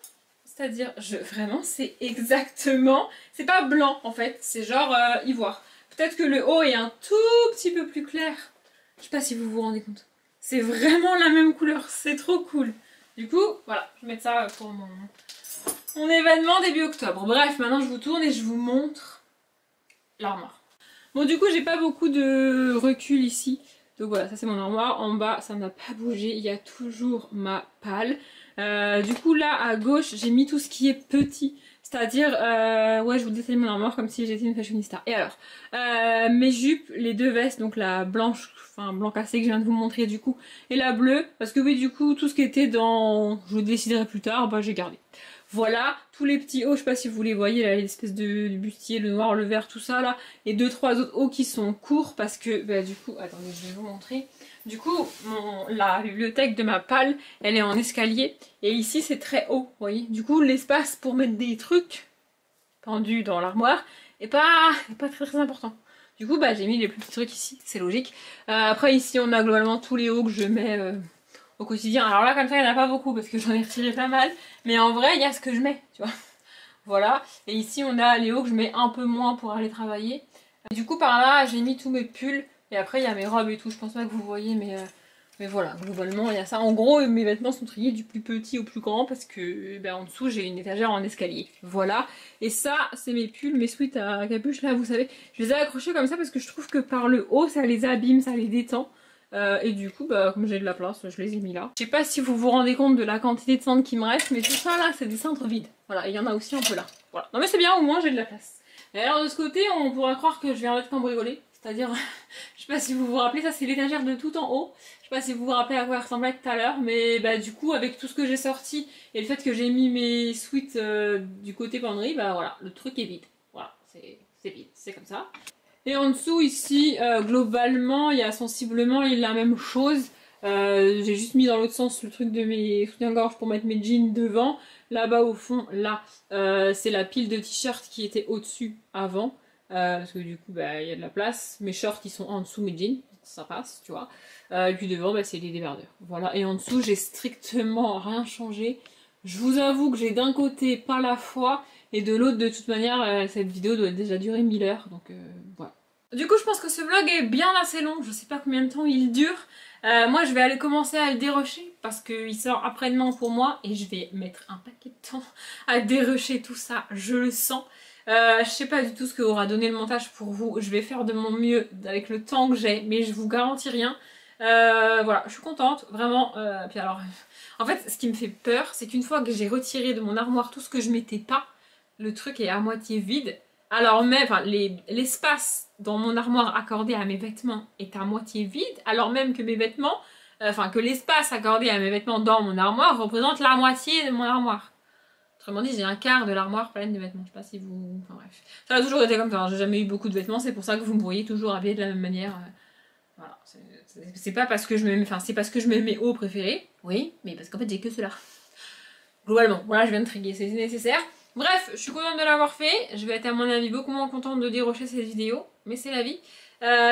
C'est-à-dire, vraiment, c'est exactement... C'est pas blanc, en fait, c'est genre ivoire. Peut-être que le haut est un tout petit peu plus clair. Je sais pas si vous vous rendez compte. C'est vraiment la même couleur, c'est trop cool. Du coup, voilà, je vais mettre ça pour mon événement début octobre. Bref, maintenant je vous tourne et je vous montre l'armoire. Bon, du coup, j'ai pas beaucoup de recul ici. Donc voilà, ça c'est mon armoire. En bas, ça n'a pas bougé. Il y a toujours ma palle. Du coup, là, à gauche, j'ai mis tout ce qui est petit. C'est-à-dire, ouais, je vous détaille mon armoire comme si j'étais une fashionista. Et alors, mes jupes, les deux vestes, donc la blanche, enfin blanc cassé que je viens de vous montrer du coup, et la bleue, parce que oui, du coup, tout ce qui était dans... je vous déciderai plus tard, bah j'ai gardé. Voilà, tous les petits hauts, je sais pas si vous les voyez là, l'espèce de bustier, le noir, le vert, tout ça là, et 2-3 autres hauts qui sont courts parce que, bah, du coup, attendez, je vais vous montrer. Du coup, la bibliothèque de ma palle, elle est en escalier, et ici c'est très haut, vous voyez. Du coup, l'espace pour mettre des trucs pendus dans l'armoire est pas très important. Du coup, bah, j'ai mis les plus petits trucs ici, c'est logique. Après, ici, on a globalement tous les hauts que je mets au quotidien. Alors là, comme ça, il n'y en a pas beaucoup parce que j'en ai retiré pas mal. Mais en vrai, il y a ce que je mets, tu vois. Voilà. Et ici, on a les hauts que je mets un peu moins pour aller travailler. Et du coup, par là, j'ai mis tous mes pulls. Et après, il y a mes robes et tout. Je pense pas que vous voyez, mais voilà. Globalement, il y a ça. En gros, mes vêtements sont triés du plus petit au plus grand parce que ben, en dessous, j'ai une étagère en escalier. Voilà. Et ça, c'est mes pulls, mes sweats à capuche, là, vous savez. Je les ai accrochés comme ça parce que je trouve que par le haut, ça les abîme, ça les détend. Et du coup, bah, comme j'ai de la place, je les ai mis là. Je sais pas si vous vous rendez compte de la quantité de cintres qui me reste, mais tout ça là, c'est des cintres vides. Voilà, il y en a aussi un peu là. Voilà. Non mais c'est bien, au moins j'ai de la place. Et alors de ce côté, on pourrait croire que je vais arrêter de cambrioler. C'est-à-dire, je sais pas si vous vous rappelez, ça c'est l'étagère de tout en haut. Je sais pas si vous vous rappelez à quoi elle ressemblait tout à l'heure, mais bah du coup, avec tout ce que j'ai sorti et le fait que j'ai mis mes sweats du côté penderie, bah voilà, le truc est vide. Voilà, c'est vide, c'est comme ça. Et en dessous ici, globalement, il y a sensiblement la même chose. J'ai juste mis dans l'autre sens le truc de mes soutiens-gorge pour mettre mes jeans devant. Là-bas au fond, là, c'est la pile de t-shirts qui était au-dessus avant. Parce que du coup, bah, il y a de la place. Mes shorts, ils sont en dessous mes jeans. Ça passe, tu vois. Et puis devant, bah, c'est les débardeurs. Voilà. Et en dessous, j'ai strictement rien changé. Je vous avoue que j'ai d'un côté pas la foi. Et de l'autre, de toute manière, cette vidéo doit déjà durer 1000 heures. Donc voilà. Du coup, je pense que ce vlog est bien assez long. Je sais pas combien de temps il dure. Moi, je vais aller commencer à le dérusher parce qu'il sort après-demain pour moi. Et je vais mettre un paquet de temps à dérusher tout ça. Je le sens. Je sais pas du tout ce que aura donné le montage pour vous. Je vais faire de mon mieux avec le temps que j'ai. Mais je vous garantis rien. Voilà, je suis contente. Vraiment. Puis alors... En fait, ce qui me fait peur, c'est qu'une fois que j'ai retiré de mon armoire tout ce que je mettais pas, le truc est à moitié vide. Alors même, enfin, l'espace dans mon armoire accordé à mes vêtements est à moitié vide, alors même que mes vêtements, enfin que l'espace accordé à mes vêtements dans mon armoire représente la moitié de mon armoire. Autrement dit, j'ai un quart de l'armoire pleine de vêtements. Je sais pas si vous... Enfin bref. Ça a toujours été comme ça, j'ai jamais eu beaucoup de vêtements, c'est pour ça que vous me voyez toujours habillée de la même manière. Voilà, c'est pas parce que je me mets... Enfin, c'est parce que je me mets mes hauts préférés, oui, mais parce qu'en fait j'ai que cela. Globalement, voilà, je viens de triguer, c'est nécessaire. Bref, je suis contente de l'avoir fait. Je vais être à mon avis beaucoup moins contente de dérocher cette vidéo, mais c'est la vie.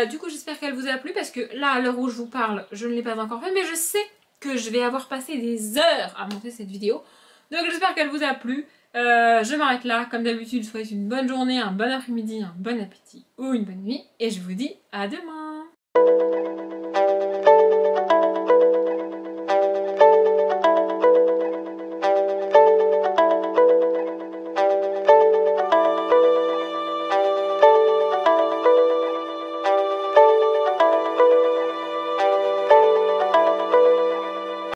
Du coup, j'espère qu'elle vous a plu parce que là, à l'heure où je vous parle, je ne l'ai pas encore fait, mais je sais que je vais avoir passé des heures à monter cette vidéo. Donc j'espère qu'elle vous a plu. Je m'arrête là. Comme d'habitude, je vous souhaite une bonne journée, un bon après-midi, un bon appétit ou une bonne nuit. Et je vous dis à demain.